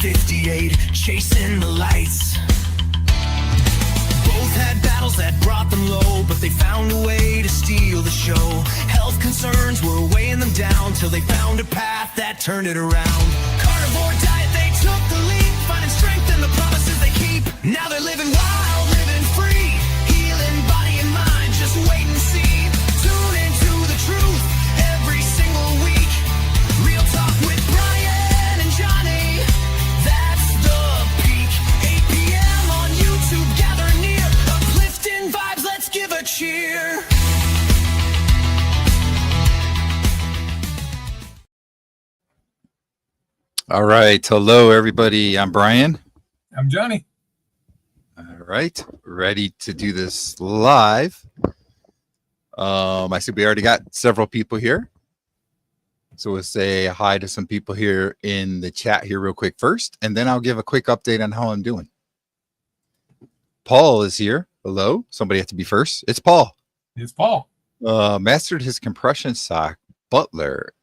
58, chasing the lights. Both had battles that brought them low, but they found a way to steal the show. Health concerns were weighing them down till they found a path that turned it around. Carnivore diet, they took the leap, finding strength in the promises they keep. Now they're living wild, living free, healing body and mind. Just wait and see. Tune into the truth every single week. Real talk with Brian and Johnny. That's the peak. 8 p.m. on YouTube. Gather near. Uplifting vibes. Let's give a cheer. All right. Hello, everybody. I'm Brian. I'm Johnny. All right. Ready to do this live. I see we already got several people here. So we'll say hi to some people here in the chat here real quick first, and then I'll give a quick update on how I'm doing. Paul is here. Hello. Somebody has to be first. It's Paul. It's Paul. Mastered his compression sock, Butler,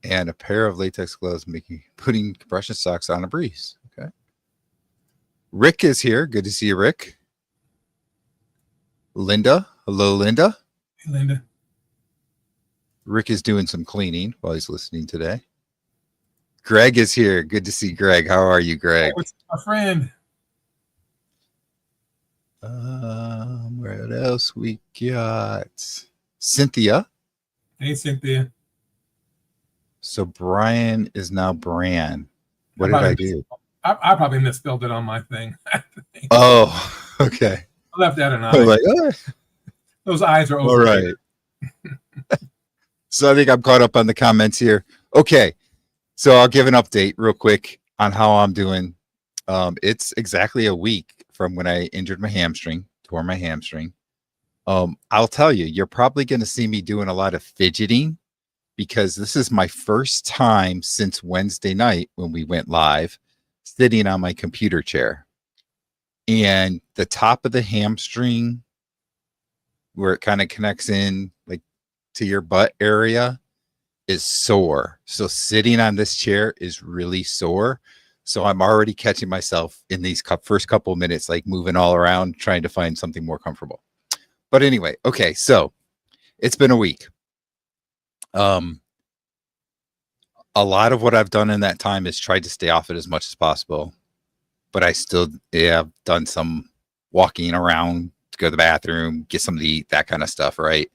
and a pair of latex gloves, putting compression socks on a breeze. Okay. Rick is here. Good to see you, Rick. Linda. Hello, Linda. Hey, Linda. Rick is doing some cleaning while he's listening today. Greg is here. Good to see Greg. How are you, Greg? What's my friend? What else we got? Cynthia. Hey, Cynthia. So Brian is now Bran. What did I do? I probably misspelled it on my thing. Oh, okay. I left out an eye. Like, oh. Those eyes are over. All right. So I think I'm caught up on the comments here. Okay. So I'll give an update real quick on how I'm doing. It's exactly a week from when I injured my hamstring, tore my hamstring. I'll tell you, you're probably going to see me doing a lot of fidgeting because this is my first time since Wednesday night when we went live sitting on my computer chair. And the top of the hamstring, where it kind of connects in like to your butt area, is sore. So sitting on this chair is really sore. So I'm already catching myself in these first couple of minutes, like moving all around, trying to find something more comfortable. But anyway, okay, so it's been a week. A lot of what I've done in that time is tried to stay off it as much as possible. But I still have done some walking around to go to the bathroom, get something to eat, that kind of stuff, right?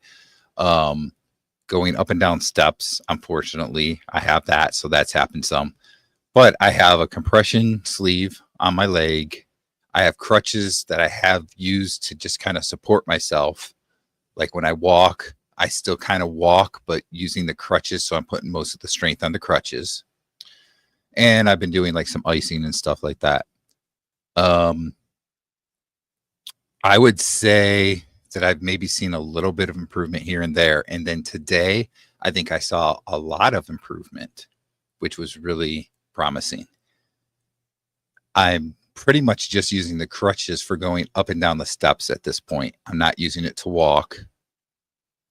Going up and down steps, unfortunately, I have that. So that's happened some. But I have a compression sleeve on my leg. I have crutches that I have used to just kind of support myself. Like when I walk, I still kind of walk, but using the crutches. So I'm putting most of the strength on the crutches. And I've been doing like some icing and stuff like that. I would say that I've maybe seen a little bit of improvement here and there. And then today, I think I saw a lot of improvement, which was really promising. I'm pretty much just using the crutches for going up and down the steps at this point. I'm not using it to walk.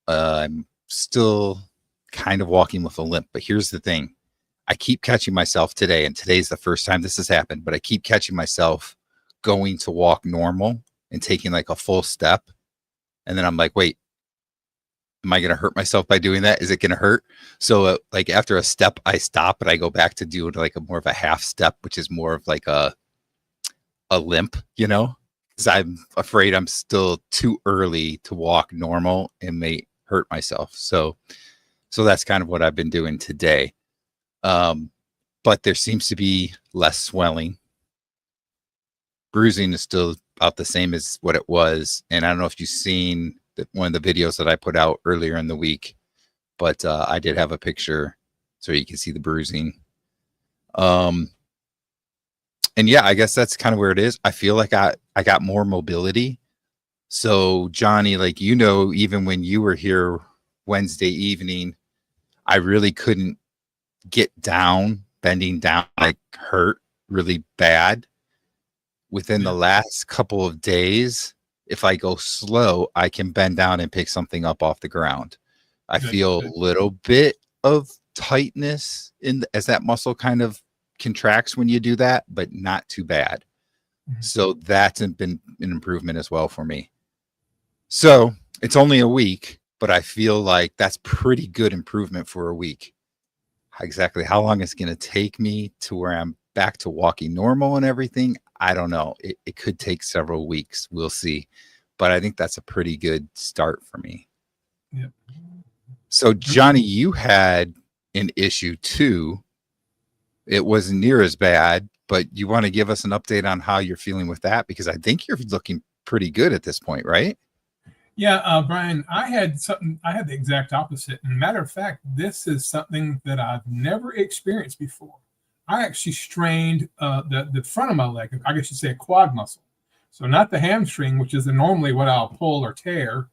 I'm still kind of walking with a limp, but here's the thing. I keep catching myself today, and today's the first time this has happened, but I keep catching myself going to walk normal and taking like a full step. And then I'm like, wait, am I going to hurt myself by doing that? Is it going to hurt? So like after a step, I stop and I go back to do like a more of a half step, which is more of like a limp, you know, because I'm afraid I'm still too early to walk normal and may hurt myself. So that's kind of what I've been doing today. But there seems to be less swelling. Bruising is still about the same as what it was. And I don't know if you've seen one of the videos that I put out earlier in the week, but I did have a picture so you can see the bruising. And yeah, I guess that's kind of where it is. I feel like I got more mobility. So Johnny, like, you know, even when you were here Wednesday evening, I really couldn't get down, bending down, like hurt really bad. Within the last couple of days, if I go slow, I can bend down and pick something up off the ground. I feel a little bit of tightness as that muscle kind of contracts when you do that, but not too bad. So that's been an improvement as well for me. So it's only a week, but I feel like that's pretty good improvement for a week. Exactly how long it's going to take me to where I'm back to walking normal and everything, I don't know. It could take several weeks. We'll see. But I think that's a pretty good start for me. Yep. So, Johnny, you had an issue too. It wasn't near as bad, but you want to give us an update on how you're feeling with that? Because I think you're looking pretty good at this point, right? Yeah, Brian, I had the exact opposite. And matter of fact, this is something that I've never experienced before. I actually strained the front of my leg, I guess you'd say a quad muscle. So not the hamstring, which is normally what I'll pull or tear,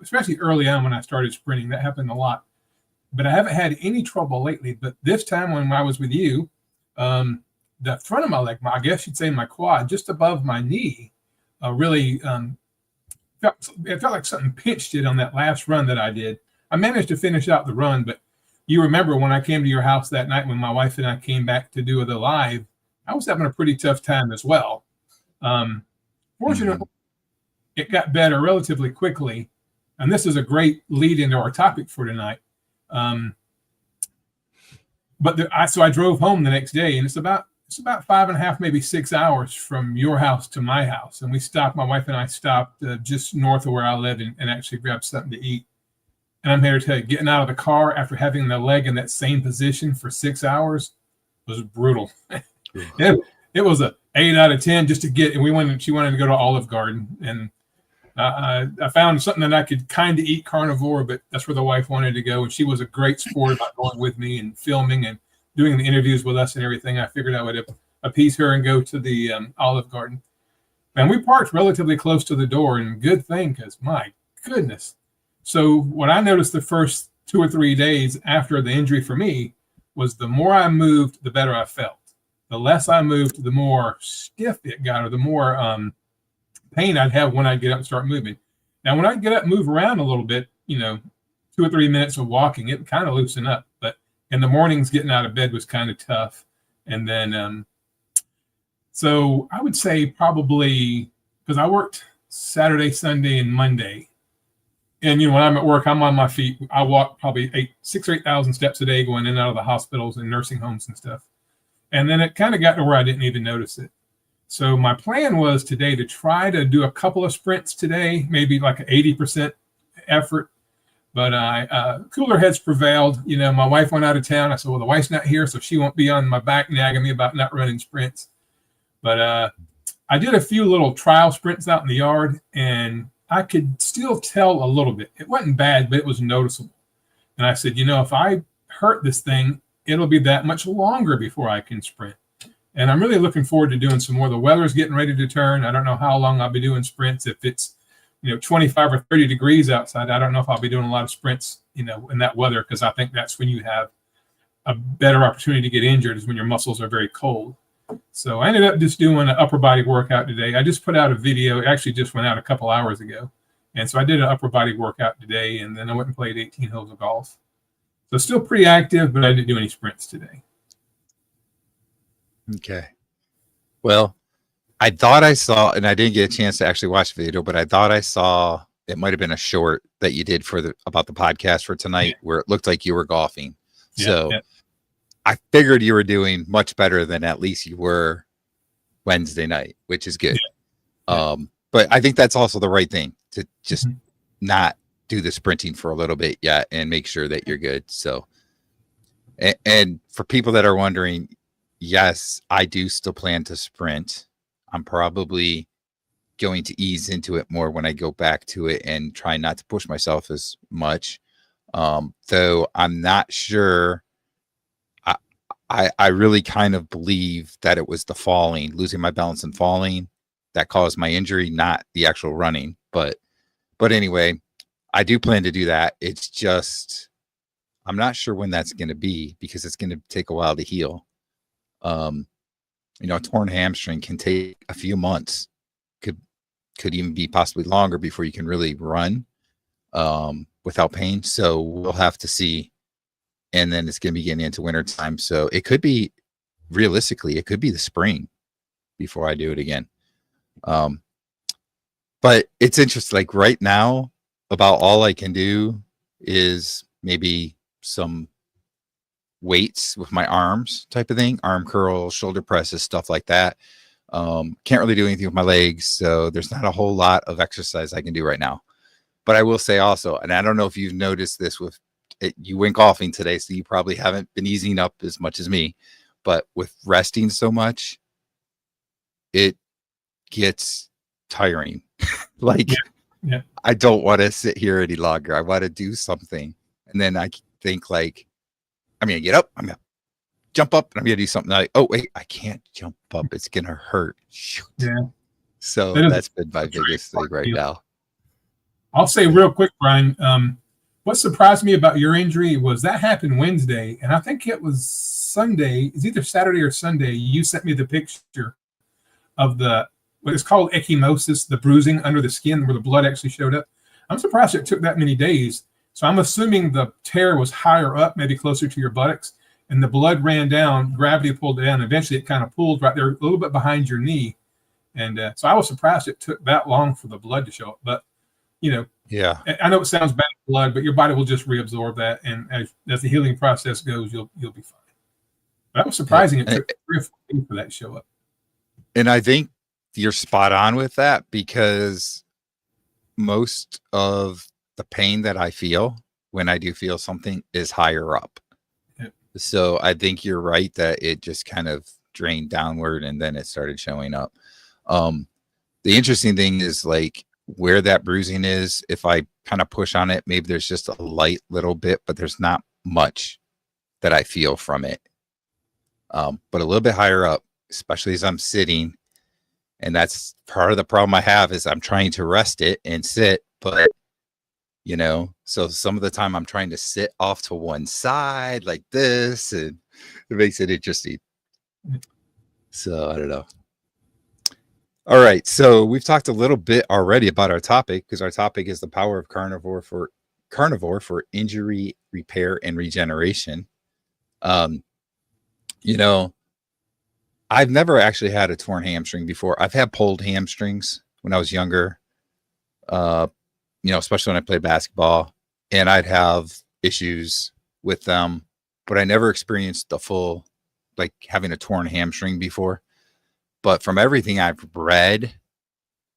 especially early on when I started sprinting. That happened a lot. But I haven't had any trouble lately. But this time when I was with you, the front of my leg, I guess you'd say my quad, just above my knee, really it felt like something pinched it on that last run that I did. I managed to finish out the run, but you remember when I came to your house that night when my wife and I came back to do the live, I was having a pretty tough time as well. Fortunately, it got better relatively quickly, and this is a great lead into our topic for tonight. So I drove home the next day, and it's about 5.5, maybe 6 hours from your house to my house. And my wife and I stopped just north of where I live and actually grabbed something to eat. And I'm here to tell you, getting out of the car after having the leg in that same position for 6 hours was brutal. It was a 8 out of 10 just to get, and she wanted to go to Olive Garden. And I found something that I could kind of eat, Carnivore, but that's where the wife wanted to go. And she was a great sport about going with me and filming and doing the interviews with us and everything. I figured I would appease her and go to the Olive Garden. And we parked relatively close to the door, and good thing, because my goodness. So what I noticed the first 2 or 3 days after the injury for me was the more I moved, the better I felt. The less I moved, the more stiff it got, or the more pain I'd have when I'd get up and start moving. Now, when I get up and move around a little bit, 2 or 3 minutes of walking, it kind of loosen up. But in the mornings, getting out of bed was kind of tough. And then, so I would say probably, because I worked Saturday, Sunday, and Monday. And, when I'm at work, I'm on my feet. I walk probably 6,000 or 8,000 steps a day going in and out of the hospitals and nursing homes and stuff. And then it kind of got to where I didn't even notice it. So my plan was today to try to do a couple of sprints today, maybe like an 80% effort. But cooler heads prevailed. My wife went out of town. I said, well, the wife's not here, so she won't be on my back nagging me about not running sprints. But I did a few little trial sprints out in the yard, and I could still tell a little bit. It wasn't bad, but it was noticeable. And I said, if I hurt this thing, it'll be that much longer before I can sprint. And I'm really looking forward to doing some more. The weather's getting ready to turn. I don't know how long I'll be doing sprints. If it's 25 or 30 degrees outside, I don't know if I'll be doing a lot of sprints, in that weather, because I think that's when you have a better opportunity to get injured, is when your muscles are very cold. So I ended up just doing an upper body workout today. I just put out a video. It actually just went out a couple hours ago. And so I did an upper body workout today, and then I went and played 18 holes of golf. So still pretty active, but I didn't do any sprints today. Okay. Well, I thought I saw, and I didn't get a chance to actually watch the video, but I thought I saw, it might have been a short that you did about the podcast for tonight, where it looked like you were golfing. So I figured you were doing much better than at least you were Wednesday night, which is good. But I think that's also the right thing, to just not do the sprinting for a little bit yet and make sure that you're good. So, and for people that are wondering, yes, I do still plan to sprint. I'm probably going to ease into it more when I go back to it and try not to push myself as much. Though I'm not sure. I really kind of believe that it was the losing my balance and falling, that caused my injury, not the actual running. But anyway, I do plan to do that. It's just, I'm not sure when that's going to be, because it's going to take a while to heal. A torn hamstring can take a few months, could even be possibly longer before you can really run without pain. So we'll have to see. And then it's going to be getting into winter time. So it could be realistically, it could be the spring before I do it again. But it's interesting. Like right now, about all I can do is maybe some weights with my arms type of thing, arm curls, shoulder presses, stuff like that. Can't really do anything with my legs. So there's not a whole lot of exercise I can do right now. But I will say also, and I don't know if you've noticed this with it, you went golfing today, so you probably haven't been easing up as much as me, but with resting so much, it gets tiring. Like, Yeah. I don't want to sit here any longer. I want to do something. And then I think like, I'm going to get up, I'm going to jump up, and I'm going to do something like, oh, wait, I can't jump up. It's going to hurt. Shoot. Yeah. So that's been my biggest thing right now. I'll say real quick, Brian, what surprised me about your injury was that happened Wednesday, and I think it was Sunday. It's either Saturday or Sunday. You sent me the picture of what is called ecchymosis, the bruising under the skin where the blood actually showed up. I'm surprised it took that many days. So I'm assuming the tear was higher up, maybe closer to your buttocks, and the blood ran down, gravity pulled it down. Eventually it kind of pulled right there a little bit behind your knee. And so I was surprised it took that long for the blood to show up. But, Yeah. I know it sounds bad blood, but your body will just reabsorb that. And as the healing process goes, you'll be fine. That was surprising. It took 3 or 4 days for that to show up. And I think you're spot on with that, because most of the pain that I feel when I do feel something is higher up. Yep. So I think you're right that it just kind of drained downward and then it started showing up. The interesting thing is like where that bruising is. If I kind of push on it, maybe there's just a light little bit, but there's not much that I feel from it. But a little bit higher up, especially as I'm sitting. And that's part of the problem I have is I'm trying to rest it and sit, but so some of the time I'm trying to sit off to one side like this, and it makes it interesting. So I don't know. All right. So we've talked a little bit already about our topic, because our topic is the power of carnivore for injury repair and regeneration. I've never actually had a torn hamstring before. I've had pulled hamstrings when I was younger, especially when I played basketball, and I'd have issues with them, but I never experienced the full, like having a torn hamstring before. But from everything I've read,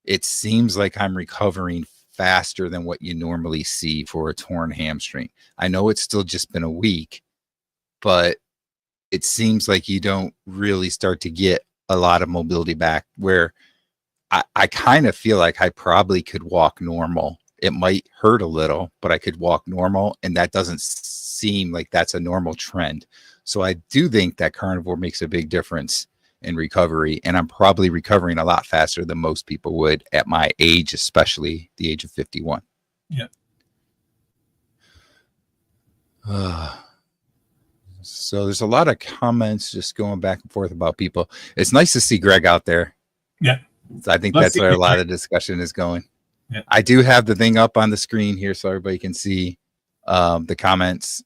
it seems like I'm recovering faster than what you normally see for a torn hamstring. I know it's still just been a week, but it seems like you don't really start to get a lot of mobility back, where I kind of feel like I probably could walk normal. It might hurt a little, but I could walk normal, and that doesn't seem like that's a normal trend. So I do think that carnivore makes a big difference in recovery, and I'm probably recovering a lot faster than most people would at my age, especially the age of 51. Yeah. So there's a lot of comments just going back and forth about people. It's nice to see Greg out there. Yeah. So I think that's where a lot of discussion is going. Yeah. I do have the thing up on the screen here so everybody can see the comments.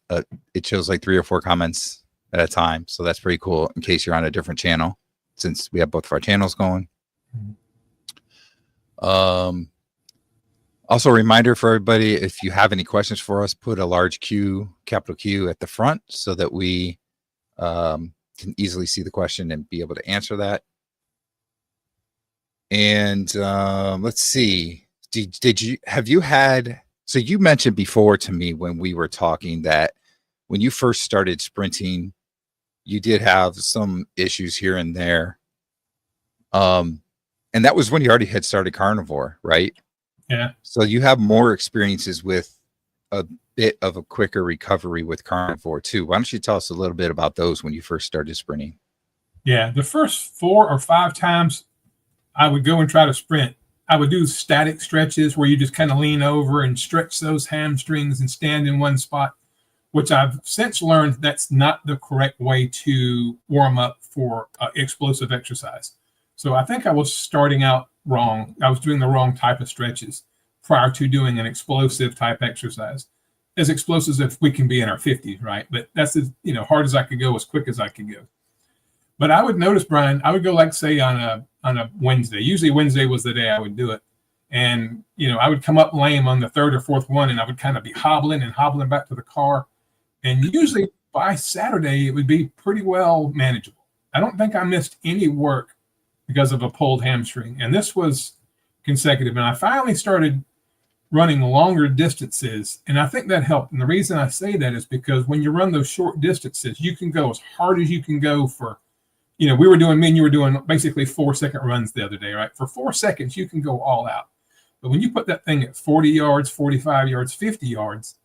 It shows like 3 or 4 comments at a time. So that's pretty cool in case you're on a different channel, since we have both of our channels going. Also a reminder for everybody, if you have any questions for us, put a large Q, capital Q at the front so that we can easily see the question and be able to answer that. And let's see, so you mentioned before to me when we were talking that when you first started sprinting, you did have some issues here and there. And that was when you already had started carnivore, right? Yeah. So you have more experiences with a bit of a quicker recovery with carnivore too. Why don't you tell us a little bit about those when you first started sprinting? Yeah. The first 4 or 5 times I would go and try to sprint, I would do static stretches where you just kind of lean over and stretch those hamstrings and stand in one spot, which I've since learned that's not the correct way to warm up for explosive exercise. So I think I was starting out wrong. I was doing the wrong type of stretches prior to doing an explosive type exercise. As explosive as we can be in our 50s, right? But that's as hard as I could go, as quick as I could go. But I would notice, Brian, I would go like say on a Wednesday. Usually Wednesday was the day I would do it. And I would come up lame on the third or fourth one, and I would kind of be hobbling back to the car. And usually by Saturday, it would be pretty well manageable. I don't think I missed any work because of a pulled hamstring. And this was consecutive. And I finally started running longer distances. And I think that helped. And the reason I say that is because when you run those short distances, you can go as hard as you can go for, me and you were doing basically 4-second runs the other day, right? For 4 seconds, you can go all out. But when you put that thing at 40 yards, 45 yards, 50 yards,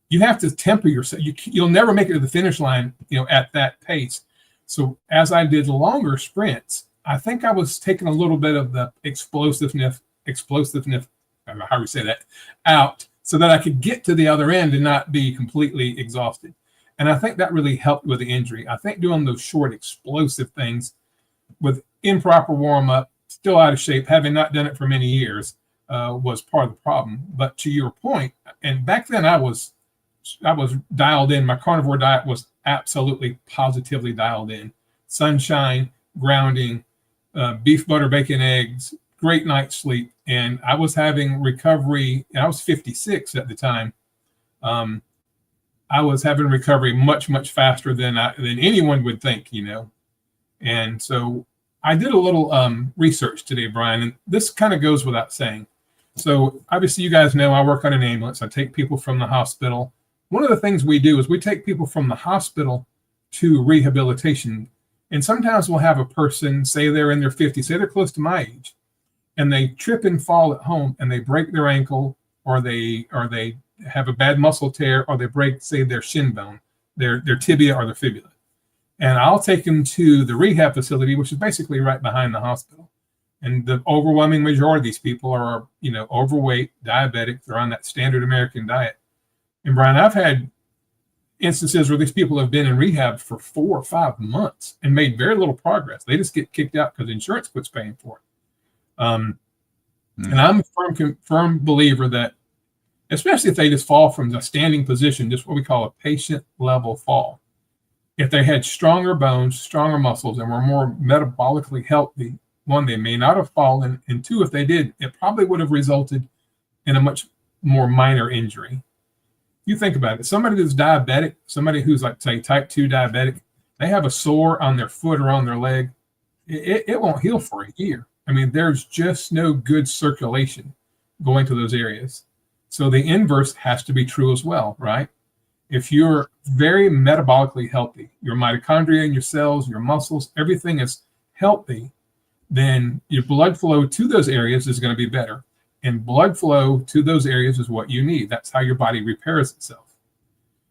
you have to temper yourself. You'll never make it to the finish line, at that pace. So as I did longer sprints, I think I was taking a little bit of the explosiveness, I don't know how we say that, out so that I could get to the other end and not be completely exhausted. And I think that really helped with the injury. I think doing those short explosive things with improper warm up, still out of shape, having not done it for many years, was part of the problem. But to your point, and back then I was dialed in. My carnivore diet was absolutely positively dialed in. Sunshine, grounding, beef, butter, bacon, eggs, great night's sleep. And I was having recovery, and I was 56 at the time. I was having recovery much, much faster than anyone would think, And so I did a little research today, Brian, and this kind of goes without saying. So obviously you guys know I work on an ambulance. I take people from the hospital. One of the things we do is we take people from the hospital to rehabilitation. And sometimes we'll have a person, say they're in their 50s, say they're close to my age, and they trip and fall at home and they break their ankle, or they have a bad muscle tear, or they break, say, their shin bone, their tibia or their fibula. And I'll take them to the rehab facility, which is basically right behind the hospital. And the overwhelming majority of these people are, overweight, diabetic. They're on that standard American diet. And Brian, I've had instances where these people have been in rehab for 4 or 5 months and made very little progress. They just get kicked out because insurance quits paying for it. And I'm a firm believer that, especially if they just fall from a standing position, just what we call a patient level fall. If they had stronger bones, stronger muscles, and were more metabolically healthy, one, they may not have fallen, and two, if they did, it probably would have resulted in a much more minor injury. You think about it. Somebody that's diabetic, somebody who's like, say, type 2 diabetic, they have a sore on their foot or on their leg, it won't heal for a year. I mean, there's just no good circulation going to those areas. So the inverse has to be true as well, right? If you're very metabolically healthy, your mitochondria and your cells, your muscles, everything is healthy, then your blood flow to those areas is going to be better. And blood flow to those areas is what you need. That's how your body repairs itself.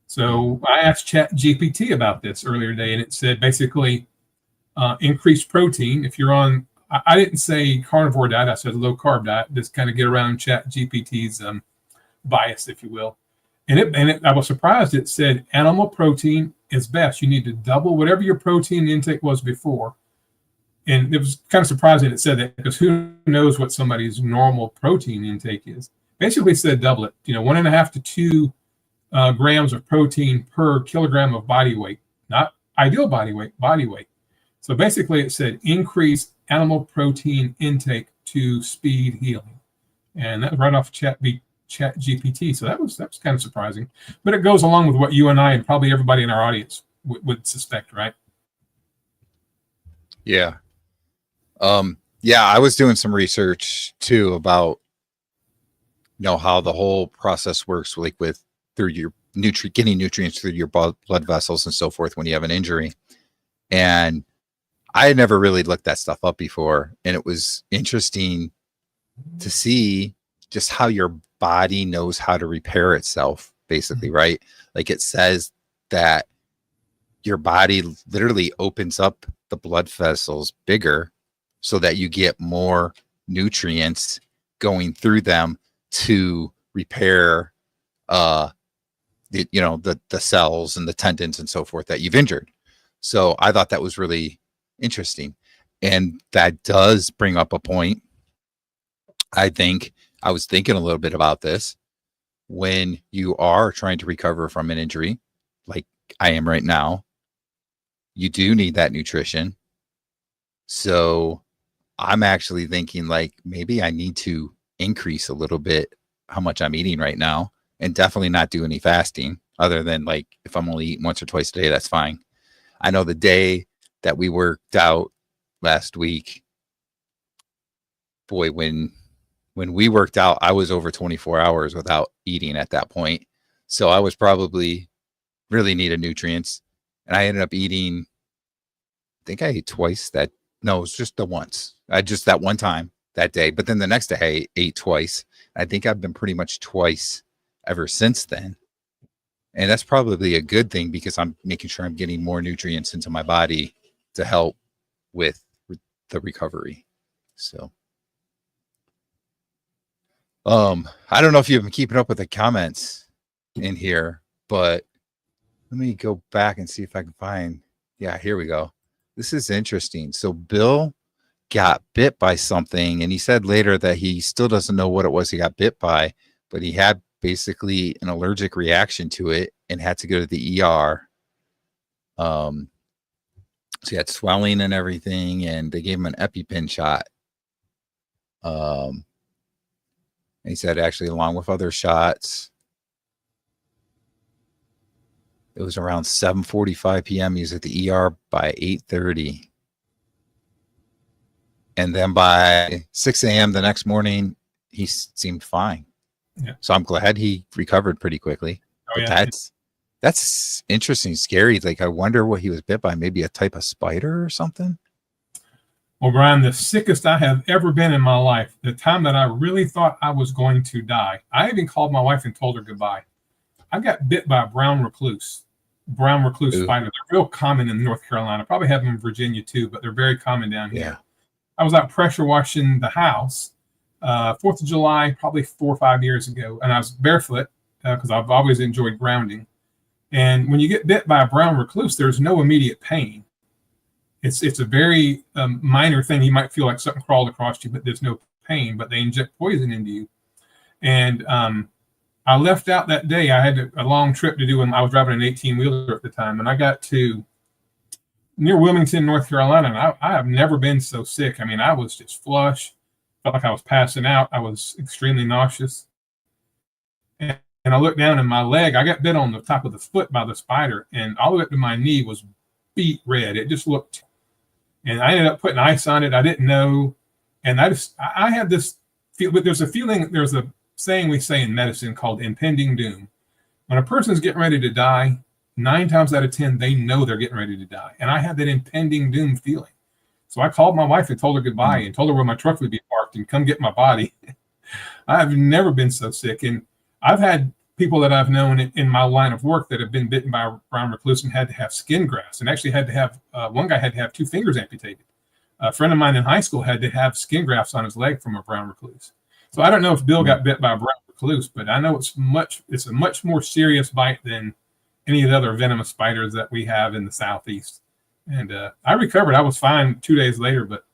So I asked ChatGPT about this earlier today, and it said basically increased protein. If you're on, I didn't say carnivore diet, I said low carb diet, just kind of get around ChatGPT's bias, if you will. And I was surprised. It said animal protein is best. You need to double whatever your protein intake was before. And it was kind of surprising it said that, because who knows what somebody's normal protein intake is. Basically it said double it, 1.5 to 2 grams of protein per kilogram of body weight, not ideal body weight. So basically it said increase animal protein intake to speed healing. And that was right off ChatGPT. So that was kind of surprising, but it goes along with what you and I and probably everybody in our audience would suspect, right? Yeah. I was doing some research too about, how the whole process works, like through your getting nutrients through your blood vessels and so forth when you have an injury. And I had never really looked that stuff up before. And it was interesting to see just how your body knows how to repair itself, basically, right? Like it says that your body literally opens up the blood vessels bigger so that you get more nutrients going through them to repair the cells and the tendons and so forth that you've injured. So I thought that was really interesting. And that does bring up a point. I think I was thinking a little bit about this. When you are trying to recover from an injury, like I am right now, you do need that nutrition. So I'm actually thinking like maybe I need to increase a little bit how much I'm eating right now, and definitely not do any fasting other than like if I'm only eating once or twice a day, that's fine. I know the day that we worked out last week, boy, when we worked out, I was over 24 hours without eating at that point. So I was probably really needed nutrients. And I ended up eating, I think I ate twice that. No, it was just the once. I just that one time that day. But then the next day I ate twice. I think I've been pretty much twice ever since then. And that's probably a good thing because I'm making sure I'm getting more nutrients into my body to help with the recovery. So, I don't know if you've been keeping up with the comments in here, but let me go back and see if I can find. Yeah, here we go. This is interesting. So Bill got bit by something, and he said later that he still doesn't know what it was he got bit by, but he had basically an allergic reaction to it and had to go to the ER. So he had swelling and everything, and they gave him an EpiPen shot. And he said actually along with other shots, it was around 7:45 p.m. He was at the ER by 8:30. And then by 6 a.m. the next morning, he seemed fine. Yeah. So I'm glad he recovered pretty quickly. Oh, But yeah. that's interesting, scary. Like, I wonder what he was bit by. Maybe a type of spider or something. Well, Brian, the sickest I have ever been in my life, the time that I really thought I was going to die. I even called my wife and told her goodbye. I got bit by a brown recluse Ooh. spider. They're real common in North Carolina. Probably have them in Virginia too, but they're very common down here. Yeah. I was out pressure washing the house, 4th of July, probably 4 or 5 years ago, and I was barefoot because I've always enjoyed grounding. And when you get bit by a brown recluse, there's no immediate pain. It's a very minor thing. You might feel like something crawled across you, but there's no pain. But they inject poison into you. And I left out that day. I had a long trip to do, and I was driving an 18-wheeler at the time. And I got to near Wilmington, North Carolina, and I have never been so sick. I mean, I was just flush. Felt like I was passing out. I was extremely nauseous. And I looked down, and my leg, I got bit on the top of the foot by the spider, and all the way up to my knee was beet red. It just looked, and I ended up putting ice on it. I didn't know. And I had this feel, but there's a saying we say in medicine called impending doom. When a person's getting ready to die, 9 times out of 10, they know they're getting ready to die. And I had that impending doom feeling. So I called my wife and told her goodbye and told her where my truck would be parked and come get my body. I've never been so sick. And I've had people that I've known in my line of work that have been bitten by a brown recluse and had to have skin grafts, and actually had to have, one guy had to have 2 fingers amputated. A friend of mine in high school had to have skin grafts on his leg from a brown recluse. So I don't know if Bill got bit by a brown recluse, but I know it's a much more serious bite than any of the other venomous spiders that we have in the Southeast. And I recovered. I was fine 2 days later, but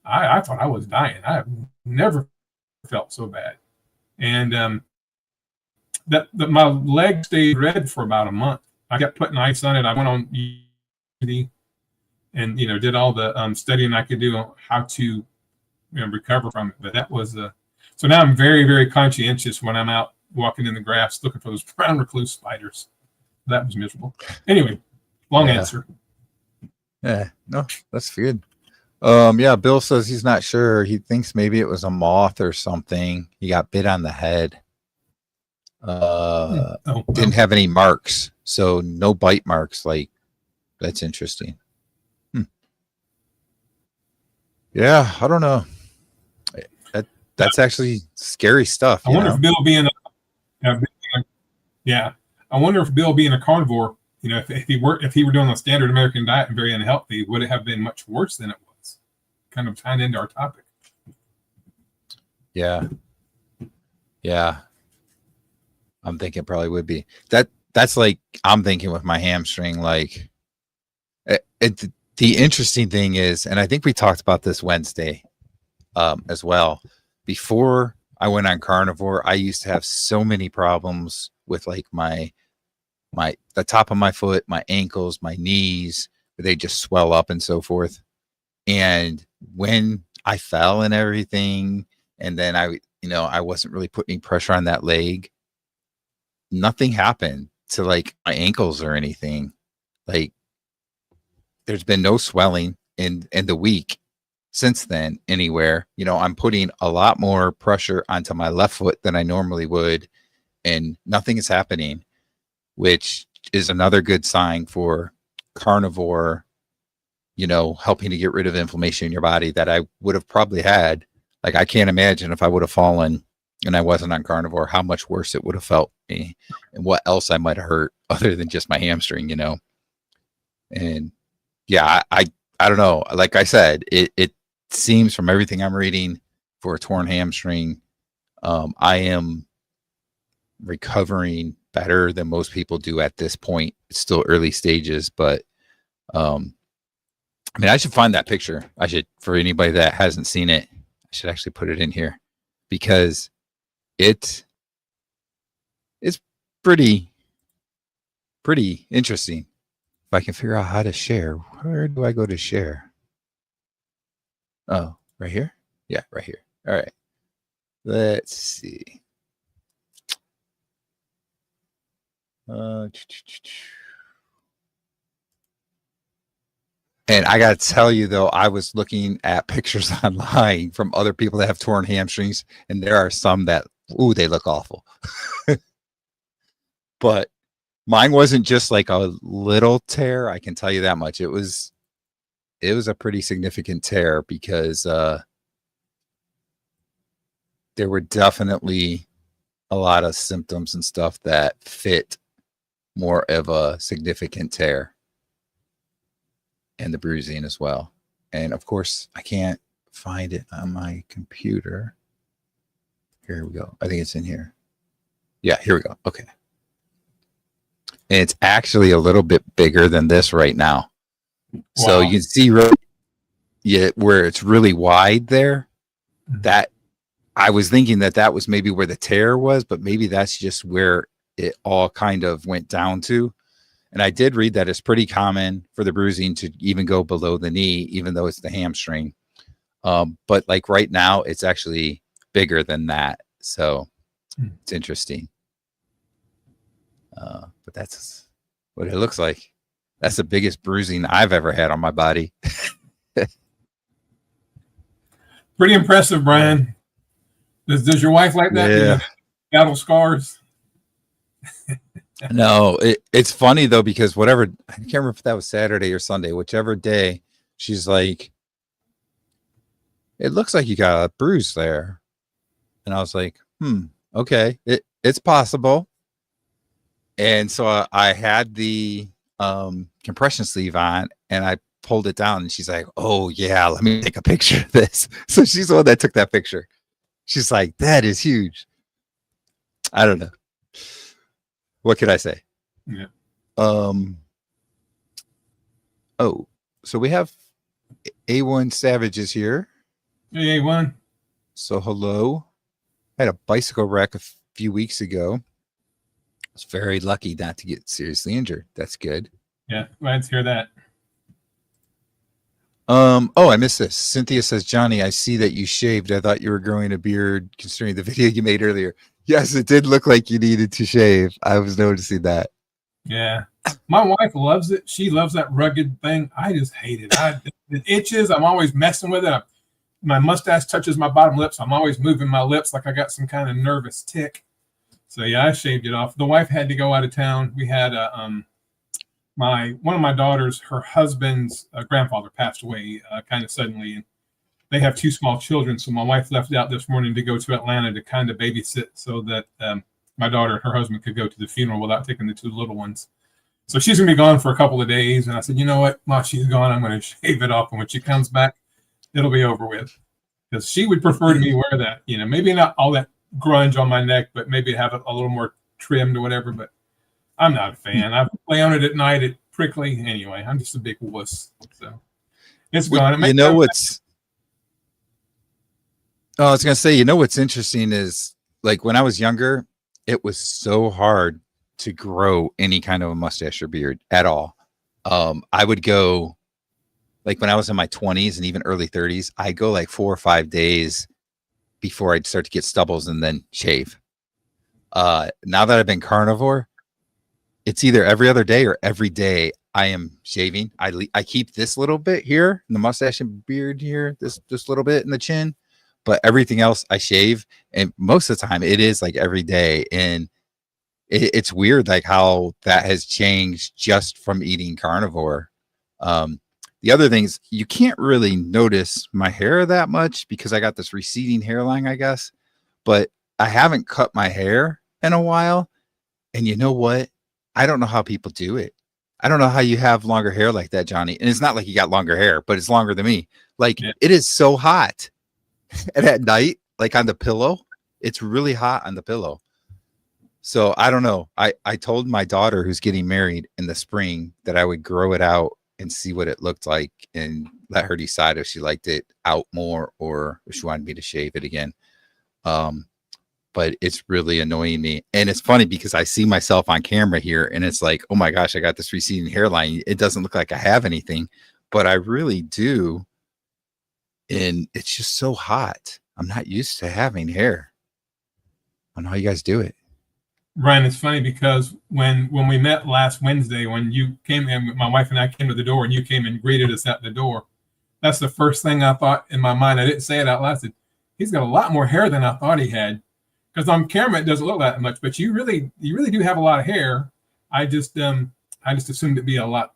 I thought I was dying. I have never felt so bad. And that my leg stayed red for about a month. I kept putting ice on it. I went on UD and did all the studying I could do on how to recover from it. But that was so now I'm very, very conscientious when I'm out walking in the grass looking for those brown recluse spiders. That was miserable. Anyway, long answer. Yeah, no, that's good. Yeah, Bill says he's not sure. He thinks maybe it was a moth or something. He got bit on the head. Didn't have any marks, so no bite marks. Like, that's interesting. Yeah, I don't know. That's actually scary stuff. I wonder if Bill being I wonder if Bill being a carnivore, if he were doing a standard American diet and very unhealthy, would it have been much worse than it was? Kind of tying into our topic. Yeah. I'm thinking it probably would be. That's like I'm thinking with my hamstring. Like, the interesting thing is, and I think we talked about this Wednesday, as well. Before I went on carnivore, I used to have so many problems with like the top of my foot, my ankles, my knees, where they just swell up and so forth. And when I fell and everything, and then I wasn't really putting any pressure on that leg, nothing happened to like my ankles or anything. Like there's been no swelling in the week since then anywhere. I'm putting a lot more pressure onto my left foot than I normally would, and nothing is happening, which is another good sign for carnivore, helping to get rid of inflammation in your body that I would have probably had. Like, I can't imagine if I would have fallen and I wasn't on carnivore, how much worse it would have felt me and what else I might have hurt other than just my hamstring, And yeah, I don't know. Like I said, it seems from everything I'm reading for a torn hamstring, I am recovering better than most people do at this point. It's still early stages, but I should find that picture. For anybody that hasn't seen it, I should actually put it in here because it's pretty interesting. If I can figure out how to share, where do I go to share? Oh, right here? Yeah, right here. All right. Let's see. And I got to tell you, though, I was looking at pictures online from other people that have torn hamstrings, and there are some that, they look awful. But mine wasn't just like a little tear. I can tell you that much. It was a pretty significant tear because there were definitely a lot of symptoms and stuff that fit more of a significant tear, and the bruising as well. And of course, I can't find it on my computer. Here we go. I think it's in here. Yeah, here we go. Okay. And it's actually a little bit bigger than this right now. Wow. So you can see where it's really wide there. That I was thinking that was maybe where the tear was, but maybe that's just where it all kind of went down to. And I did read that it's pretty common for the bruising to even go below the knee, even though it's the hamstring. But like right now, it's actually bigger than that. So it's interesting. But that's what it looks like. That's the biggest bruising I've ever had on my body. Pretty impressive, Brian. Does your wife like that? Yeah. Battle scars? No, it's funny though, because I can't remember if that was Saturday or Sunday, whichever day, she's like, it looks like you got a bruise there. And I was like, okay, it's possible. And so I had the compression sleeve on and I pulled it down and she's like, oh yeah, let me take a picture of this. So she's the one that took that picture. She's like, that is huge. I don't know. What can I say? Yeah. Oh, so we have A1 Savages here. Hey, A1. So hello. I had a bicycle wreck a few weeks ago. I was very lucky not to get seriously injured. That's good. Yeah, glad to hear that. Oh, I missed this. Cynthia says, Johnny, I see that you shaved. I thought you were growing a beard considering the video you made earlier. Yes, it did look like you needed to shave. I was noticing that. Yeah. My wife loves it. She loves that rugged thing. I just hate it. It itches. I'm always messing with it. My mustache touches my bottom lip, so I'm always moving my lips like I got some kind of nervous tick. So yeah, I shaved it off. The wife had to go out of town. We had one of my daughters, her husband's grandfather passed away kind of suddenly, and they have two small children. So my wife left out this morning to go to Atlanta to kind of babysit so that my daughter and her husband could go to the funeral without taking the two little ones. So she's gonna be gone for a couple of days, and I said, you know what, while she's gone, I'm going to shave it off, and when she comes back, it'll be over with. Because she would prefer to me wear that, maybe not all that grunge on my neck, but maybe have it a little more trimmed or whatever. But I'm not a fan. I play on it at night. It's prickly. Anyway, I'm just a big wuss. So it's gone. I was going to say, what's interesting is, like, when I was younger, it was so hard to grow any kind of a mustache or beard at all. I would go like when I was in my 20s and even early 30s, I go like 4 or 5 days before I'd start to get stubbles and then shave. Now that I've been carnivore, it's either every other day or every day I am shaving. I keep this little bit here in the mustache and beard here, this little bit in the chin, but everything else I shave. And most of the time it is like every day. And it's weird, like how that has changed just from eating carnivore. The other things, you can't really notice my hair that much because I got this receding hairline, I guess, but I haven't cut my hair in a while. And you know what? I don't know how people do it. I don't know how you have longer hair like that, Johnny. And it's not like you got longer hair, but it's longer than me. Like It is so hot. And at night, like on the pillow, it's really hot on the pillow. So I don't know. I told my daughter who's getting married in the spring that I would grow it out and see what it looked like and let her decide if she liked it out more or if she wanted me to shave it again. But it's really annoying me. And it's funny because I see myself on camera here and it's like, oh my gosh, I got this receding hairline. It doesn't look like I have anything, but I really do. And it's just so hot. I'm not used to having hair. I don't know how you guys do it. Brian, it's funny because when we met last Wednesday, when you came in, my wife and I came to the door and you came and greeted us at the door, that's the first thing I thought in my mind. I didn't say it out loud. I said, he's got a lot more hair than I thought he had. Because on camera, it doesn't look that much, but you really do have a lot of hair. I just assumed it'd be a lot,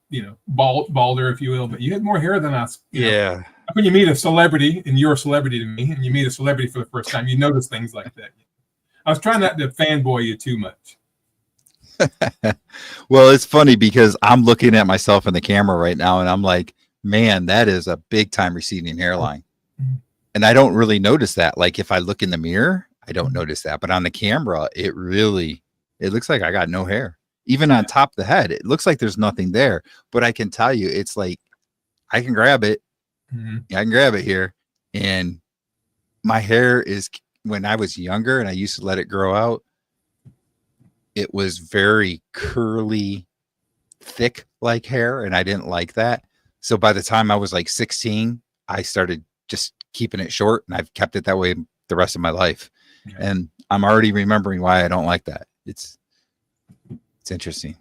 balder, if you will, but you had more hair than us. Yeah. When you meet a celebrity, and you're a celebrity to me, and you meet a celebrity for the first time, you notice things like that. I was trying not to fanboy you too much. Well, it's funny because I'm looking at myself in the camera right now and I'm like, man, that is a big time receding hairline. And I don't really notice that. Like if I look in the mirror, I don't notice that. But on the camera, it looks like I got no hair. Even on top of the head, it looks like there's nothing there. But I can tell you, it's like I can grab it. I can grab it here. And my hair is, when I was younger and I used to let it grow out, it was very curly, thick like hair. And I didn't like that. So by the time I was like 16, I started just keeping it short and I've kept it that way the rest of my life. Okay. And I'm already remembering why I don't like that. It's interesting.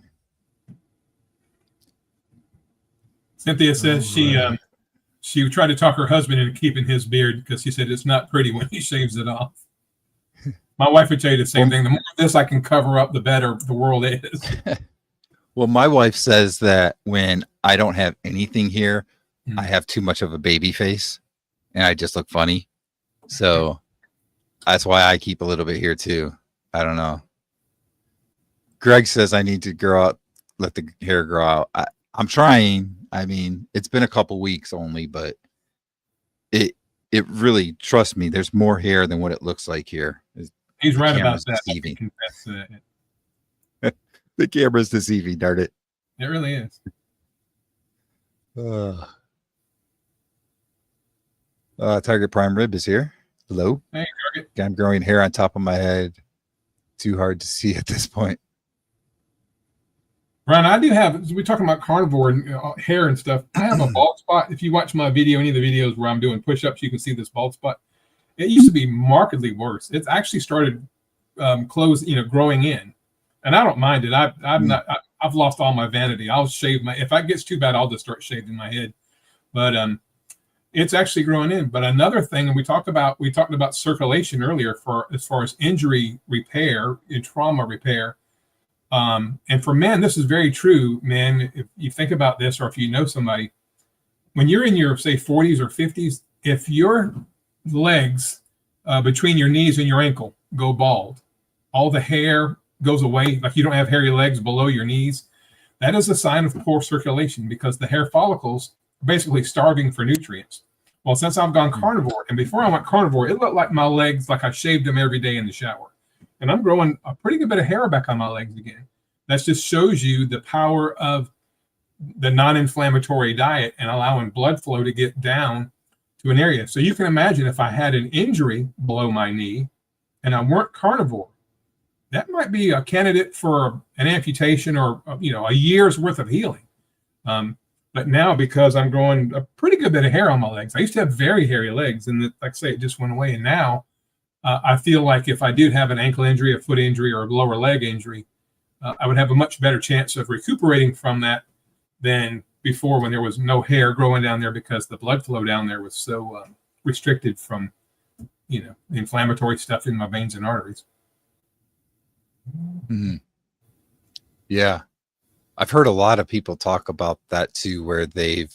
Cynthia says she tried to talk her husband into keeping his beard because she said it's not pretty when he shaves it off. My wife would tell you the same thing. The more of this I can cover up, the better the world is. Well, my wife says that when I don't have anything here, I have too much of a baby face and I just look funny. So that's why I keep a little bit here too. I don't know. Greg says I need to grow out, let the hair grow out. I'm trying. I mean, it's been a couple weeks only, but it really, trust me, there's more hair than what it looks like here. He's right about that. Deceiving. The camera's deceiving, darn it. It really is. Target Prime Rib is here. Hello. Hey, Target. I'm growing hair on top of my head. Too hard to see at this point. Brian, I do have, we're talking about carnivore and hair and stuff. I have a bald spot. If you watch my video, any of the videos where I'm doing push-ups, you can see this bald spot. It used to be markedly worse. It's actually started growing in. And I don't mind it. I've lost all my vanity. I'll shave if it gets too bad, I'll just start shaving my head. But it's actually growing in. But another thing, and we talked about circulation earlier as far as injury repair and trauma repair. And for men, this is very true, man. If you think about this, or if you know somebody, when you're in your, say, 40s or 50s, if your legs between your knees and your ankle go bald, all the hair goes away, like you don't have hairy legs below your knees, that is a sign of poor circulation because the hair follicles are basically starving for nutrients. Well, since I've gone carnivore, and before I went carnivore, it looked like my legs, like I shaved them every day in the shower. And I'm growing a pretty good bit of hair back on my legs again. That just shows you the power of the non-inflammatory diet and allowing blood flow to get down to an area. So you can imagine if I had an injury below my knee and I weren't carnivore, that might be a candidate for an amputation or a year's worth of healing. But now, because I'm growing a pretty good bit of hair on my legs, I used to have very hairy legs, and like I say, it just went away. And now I feel like if I do have an ankle injury, a foot injury, or a lower leg injury, I would have a much better chance of recuperating from that than before, when there was no hair growing down there because the blood flow down there was so restricted from, inflammatory stuff in my veins and arteries. Mm-hmm. Yeah. I've heard a lot of people talk about that too, where they've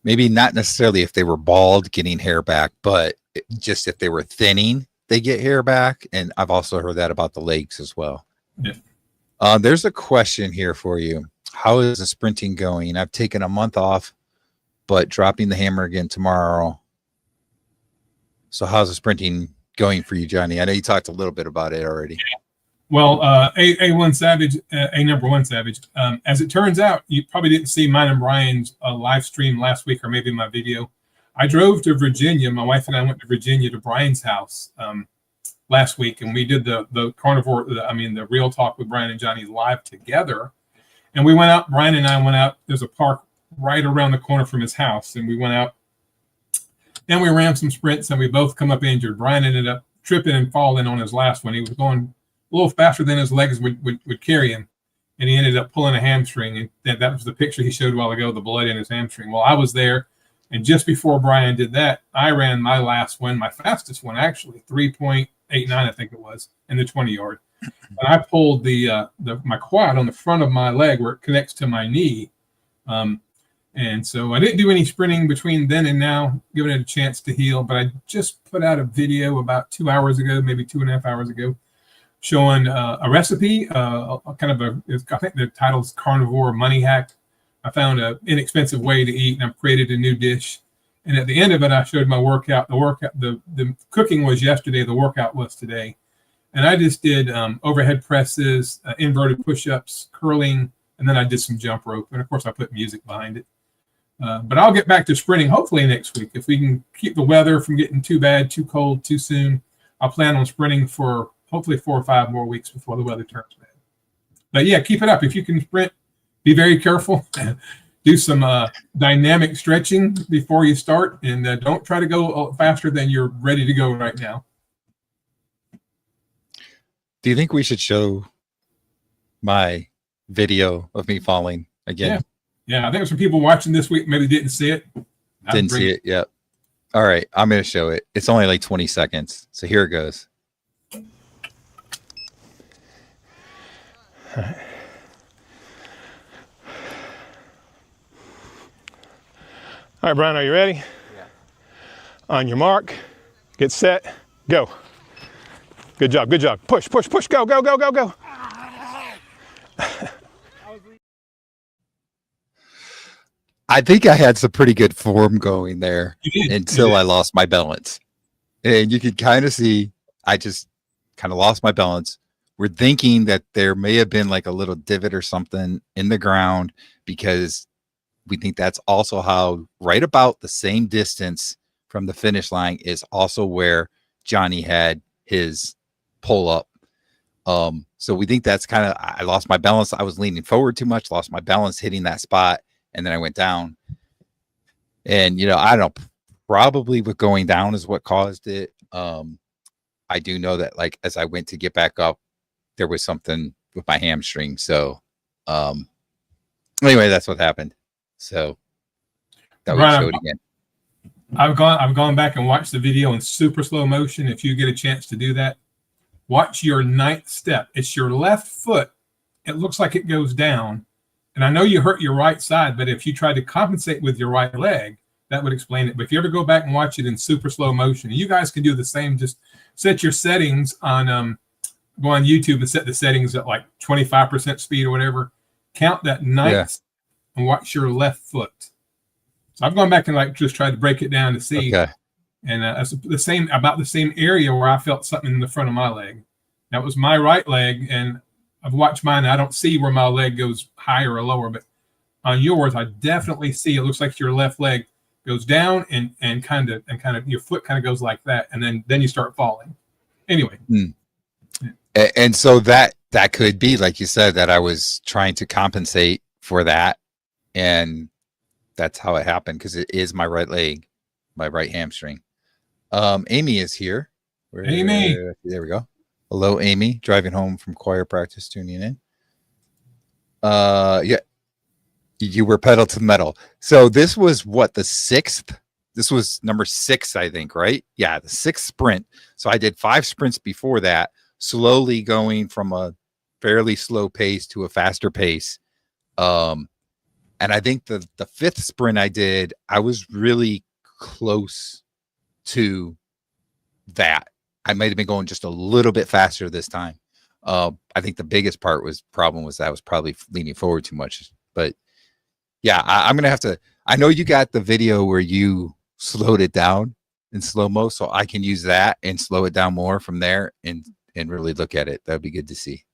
maybe not necessarily if they were bald getting hair back, but just if they were thinning, they get hair back. And I've also heard that about the legs as well. Yeah. There's a question here for you. How is the sprinting going? I've taken a month off, but dropping the hammer again tomorrow. So how's the sprinting going for you, Johnny? I know you talked a little bit about it already. Well, A1 Savage, A number one Savage. As it turns out, you probably didn't see mine and Brian's live stream last week, or maybe my video. I drove to Virginia. My wife and I went to Virginia to Brian's house last week, and we did the Carnivore, the Real Talk with Brian and Johnny live together. And we went out, Brian and I went out. There's a park right around the corner from his house, and we went out and we ran some sprints, and we both come up injured. Brian ended up tripping and falling on his last one. He was going a little faster than his legs would carry him, and he ended up pulling a hamstring. And that was the picture he showed a while ago, the blood in his hamstring. Well, I was there, and just before Brian did that, I ran my last one, my fastest one actually, 3.89, I think it was, in the 20-yard. And I pulled my quad on the front of my leg where it connects to my knee. And so I didn't do any sprinting between then and now, giving it a chance to heal. But I just put out a video about 2 hours ago, maybe 2.5 hours ago, showing a recipe, I think the title's Carnivore Money Hack. I found an inexpensive way to eat, and I've created a new dish. And at the end of it, I showed my workout. The cooking was yesterday. The workout was today. And I just did overhead presses, inverted push-ups, curling, and then I did some jump rope. And of course, I put music behind it. But I'll get back to sprinting hopefully next week. If we can keep the weather from getting too bad, too cold, too soon, I'll plan on sprinting for hopefully 4 or 5 more weeks before the weather turns bad. But yeah, keep it up. If you can sprint, be very careful. Do some dynamic stretching before you start, and don't try to go faster than you're ready to go right now. Do you think we should show my video of me falling again? Yeah, I think there's some people watching this week maybe didn't see it. Didn't see it yet. All right, I'm going to show it. It's only like 20 seconds. So here it goes. All right. All right, Brian, are you ready? Yeah. On your mark, get set, go. Good job, good job. Push, push, push, go, go, go, go, go. I think I had some pretty good form going there until I lost my balance. And you could kind of see I just kind of lost my balance. We're thinking that there may have been like a little divot or something in the ground, because we think that's also how right about the same distance from the finish line is also where Johnny had his pull up. So we think that's kind of, I lost my balance. I was leaning forward too much, lost my balance hitting that spot. And then I went down, and, I don't know, probably with going down is what caused it. I do know that, like, as I went to get back up, there was something with my hamstring. So, anyway, that's what happened. So that we showed again. I've gone back and watched the video in super slow motion. If you get a chance to do that, watch your 9th step. It's your left foot. It looks like it goes down. And I know you hurt your right side, but if you try to compensate with your right leg, that would explain it. But if you ever go back and watch it in super slow motion, you guys can do the same. Just set your settings on, go on YouTube and set the settings at like 25% speed or whatever. Count that 9th and watch your left foot. So I've gone back and like just tried to break it down to see. Okay. And it's about the same area where I felt something in the front of my leg. That was my right leg, and I've watched mine. I don't see where my leg goes higher or lower, but on yours, I definitely see. It looks like your left leg goes down and kind of your foot kind of goes like that, and then you start falling. Anyway. And so that could be, like you said, that I was trying to compensate for that, and that's how it happened because it is my right leg, my right hamstring. Amy is here. Amy. There we go. Hello, Amy. Driving home from choir practice, tuning in. Yeah, you were pedal to the metal. So this was what, the 6th? This was number 6, I think, right? Yeah, the 6th sprint. So I did 5 sprints before that, slowly going from a fairly slow pace to a faster pace. And I think the 5th sprint I did, I was really close to that. I might have been going just a little bit faster this time. I think the biggest problem was that I was probably leaning forward too much. But yeah, I'm gonna have to. I know you got the video where you slowed it down in slow-mo, so I can use that and slow it down more from there and really look at it. That'd be good to see.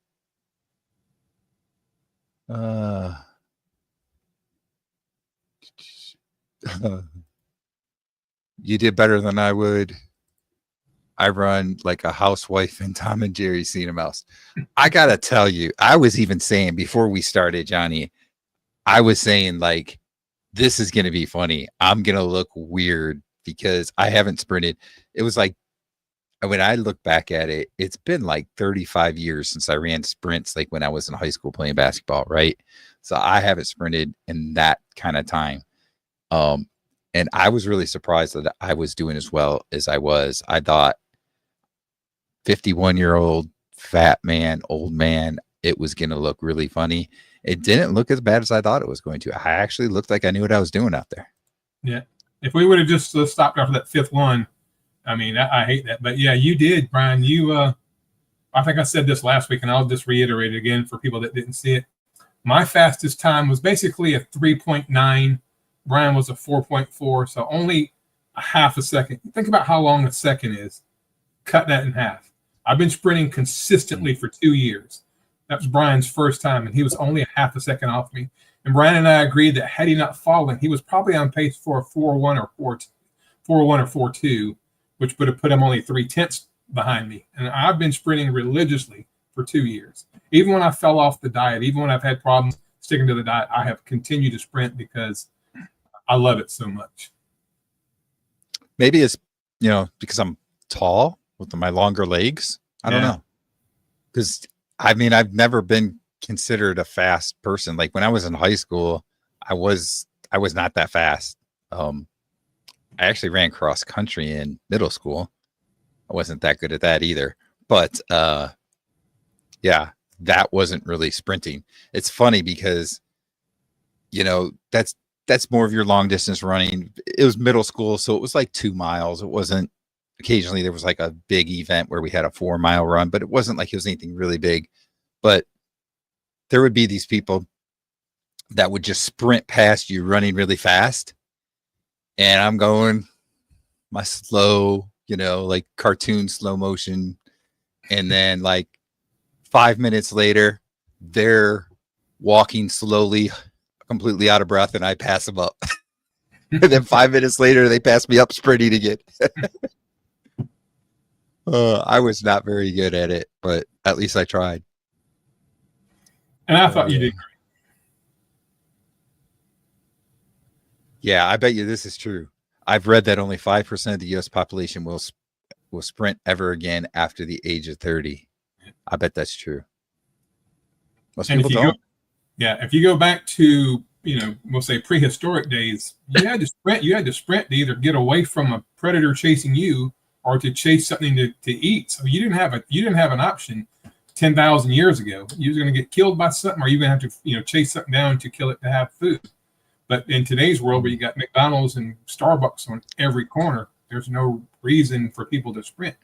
You did better than I would. I run like a housewife in Tom and Jerry Seen a Mouse. I gotta tell you, I was even saying before we started, Johnny, I was saying like, this is gonna be funny. I'm gonna look weird because I haven't sprinted. It was like, when I look back at it, it's been like 35 years since I ran sprints, like when I was in high school playing basketball, right? So I haven't sprinted in that kind of time. And I was really surprised that I was doing as well as I was. I thought 51-year-old fat man, old man, it was going to look really funny. It didn't look as bad as I thought it was going to. I actually looked like I knew what I was doing out there. Yeah. If we would have just stopped after that 5th one, I mean, I hate that. But yeah, you did, Brian. I think I said this last week, and I'll just reiterate it again for people that didn't see it. My fastest time was basically a 3.9. Brian was a 4.4, so only a half a second. Think about how long a second is. Cut that in half. I've been sprinting consistently for 2 years. That was Brian's first time, and he was only a half a second off me. And Brian and I agreed that had he not fallen, he was probably on pace for a 4.1 or 4.1 or 4.2, which would have put him only 0.3 behind me. And I've been sprinting religiously for 2 years. Even when I fell off the diet, even when I've had problems sticking to the diet, I have continued to sprint because I love it so much. Maybe it's, because I'm tall with my longer legs. I don't know. Because, I mean, I've never been considered a fast person. Like when I was in high school, I was not that fast. I actually ran cross country in middle school. I wasn't that good at that either. But, yeah, that wasn't really sprinting. It's funny because, that's more of your long distance running. It was middle school, so it was like 2 miles. It wasn't, occasionally there was like a big event where we had a 4-mile run, but it wasn't like it was anything really big. But there would be these people that would just sprint past you running really fast. And I'm going my slow, like cartoon slow motion. And then like 5 minutes later, they're walking slowly, completely out of breath, and I pass them up. And then 5 minutes later, they pass me up sprinting again. I was not very good at it, but at least I tried. And I thought you did great. Yeah, I bet you this is true. I've read that only 5% of the U.S. population will sprint ever again after the age of 30. I bet that's true. Most people don't. If you go back to, we'll say prehistoric days, you had to sprint. You had to sprint to either get away from a predator chasing you or to chase something to eat. So you didn't have an option 10,000 years ago. You were going to get killed by something, or you're going to have to, chase something down to kill it to have food. But in today's world, where you got McDonald's and Starbucks on every corner, there's no reason for people to sprint.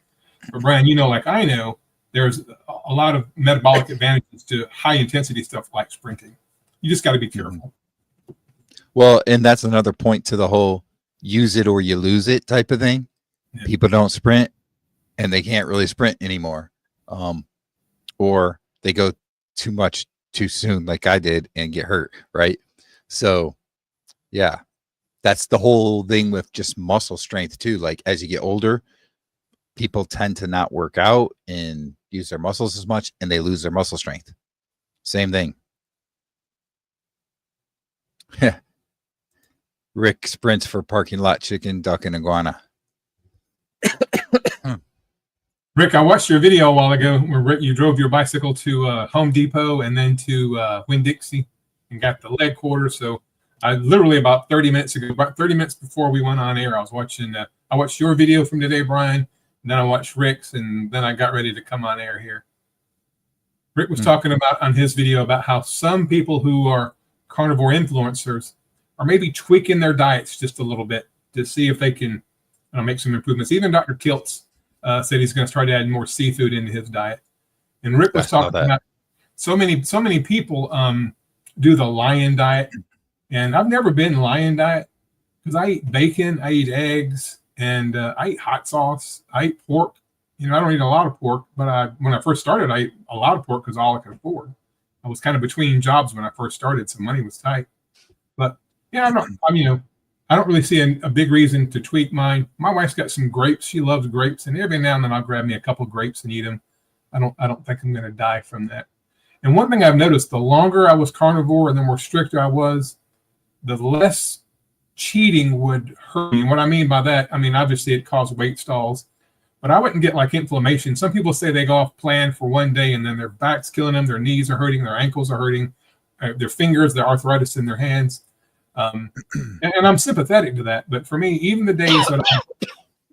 But Brian, like I know, there's a lot of metabolic advantages to high intensity stuff like sprinting. You just got to be careful. Well, and that's another point to the whole use it or you lose it type of thing. Yeah. People don't sprint and they can't really sprint anymore. Or they go too much too soon, like I did, and get hurt. Right. So yeah, that's the whole thing with just muscle strength too. Like as you get older, people tend to not work out and use their muscles as much, and they lose their muscle strength. Same thing. Rick sprints for parking lot chicken, duck, and iguana. Rick, I watched your video a while ago where Rick, you drove your bicycle to Home Depot and then to Winn-Dixie and got the leg quarter. So I literally about 30 minutes ago, about 30 minutes before we went on air, I was watching. I watched your video from today, Brian, and then I watched Rick's, and then I got ready to come on air here. Rick was talking about on his video about how some people who are carnivore influencers are maybe tweaking their diets just a little bit to see if they can make some improvements. Even Dr. Kiltz said he's going to try to add more seafood into his diet. And Rick was talking about so many people do the lion diet, and I've never been lion diet because I eat bacon, I eat eggs, and I eat hot sauce, I eat pork. You know, I don't eat a lot of pork, but when I first started, I ate a lot of pork because all I could afford. I was kind of between jobs when I first started, so money was tight. But yeah, I don't really see a big reason to tweak mine. My wife's got some grapes. She loves grapes, and every now and then I'll grab me a couple grapes and eat them. I don't think I'm going to die from that. And one thing I've noticed, the longer I was carnivore and the more stricter I was, the less cheating would hurt me. And what I mean by that, obviously it caused weight stalls, but I wouldn't get like inflammation. Some people say they go off plan for one day and then their back's killing them, their knees are hurting, their ankles are hurting, their fingers, their arthritis in their hands. And I'm sympathetic to that. But for me, even the days that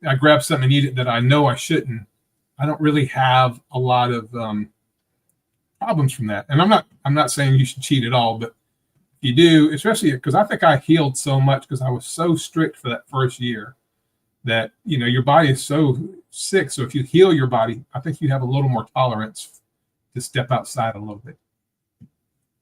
I grab something and eat it that I know I shouldn't, I don't really have a lot of problems from that. And I'm not saying you should cheat at all, but if you do, especially because I think I healed so much because I was so strict for that first year that, your body is so sick. So if you heal your body, I think you have a little more tolerance to step outside a little bit.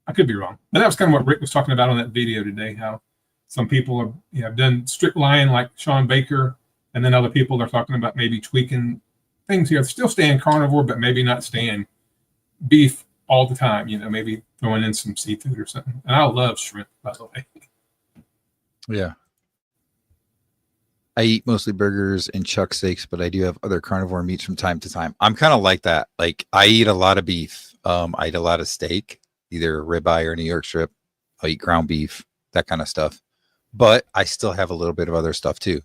I could be wrong, but that was kind of what Rick was talking about on that video today, how some people have done strict lion like Sean Baker, and then other people are talking about maybe tweaking things here, still staying carnivore, but maybe not staying beef all the time, maybe throwing in some seafood or something. And I love shrimp, by the way. Yeah. I eat mostly burgers and chuck steaks, but I do have other carnivore meats from time to time. I'm kind of like that. Like I eat a lot of beef. I eat a lot of steak, either ribeye or New York strip. I'll eat ground beef, that kind of stuff. But I still have a little bit of other stuff too.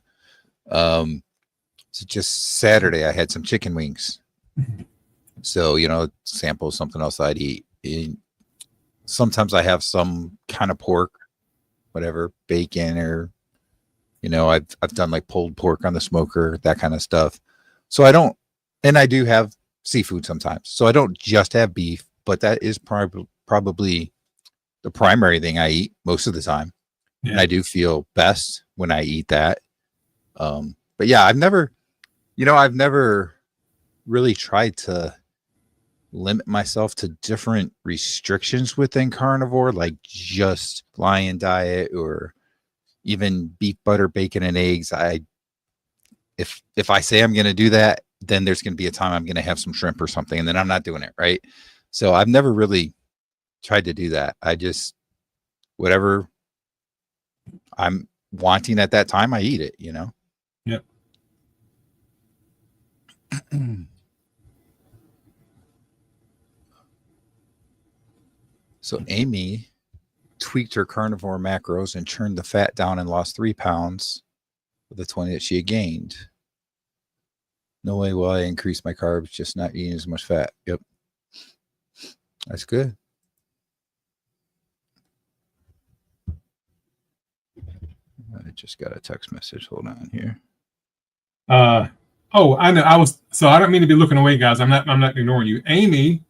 So just Saturday, I had some chicken wings. So, sample something else I'd eat. And sometimes I have some kind of pork, whatever, bacon or, I've done like pulled pork on the smoker, that kind of stuff. So I do have seafood sometimes. So I don't just have beef, but that is probably the primary thing I eat most of the time. Yeah. And I do feel best when I eat that. But yeah, I've never really tried to limit myself to different restrictions within carnivore, like just lion diet or even beef, butter, bacon, and eggs. If I say I'm going to do that, then there's going to be a time I'm going to have some shrimp or something, and then I'm not doing it, right? So I've never really tried to do that. I just, whatever I'm wanting at that time, I eat it, Yep. So Amy tweaked her carnivore macros and churned the fat down and lost 3 pounds of the 20 that she had gained. No way will I increase my carbs, just not eating as much fat. Yep. That's good. I just got a text message. Hold on here. I know. I don't mean to be looking away, guys. I'm not ignoring you. Amy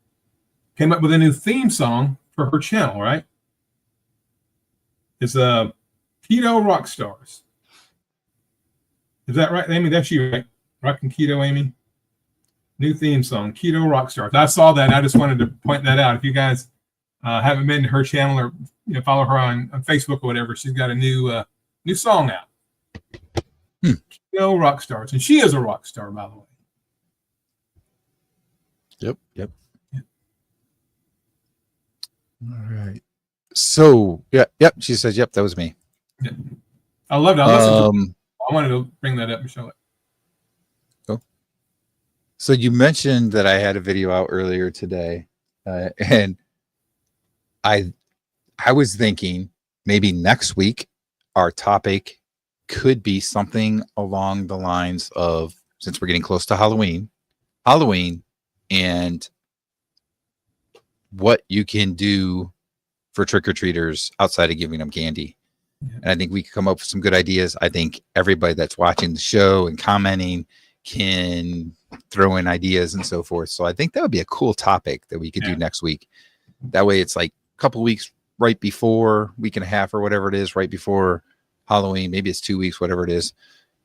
came up with a new theme song for her channel, right? It's Keto Rock Stars. Is that right, Amy? That's you, right? Rockin' Keto, Amy. New theme song, Keto Rock Stars. I saw that. I just wanted to point that out. If you guys haven't been to her channel or follow her on Facebook or whatever, she's got a new song out. Keto Rock Stars, and she is a rock star, by the way. Yep. All right. So, yep. She says, yep, that was me. Yeah. I loved it. I wanted to bring that up and show it. Cool. So you mentioned that I had a video out earlier today, and I was thinking maybe next week our topic could be something along the lines of, since we're getting close to Halloween and what you can do for trick-or-treaters outside of giving them candy. And I think we could come up with some good ideas. I think everybody that's watching the show and commenting can throw in ideas and so forth. So I think that would be a cool topic that we could do next week. That way it's like a couple weeks right before, week and a half or whatever it is, right before Halloween. Maybe it's 2 weeks, whatever it is.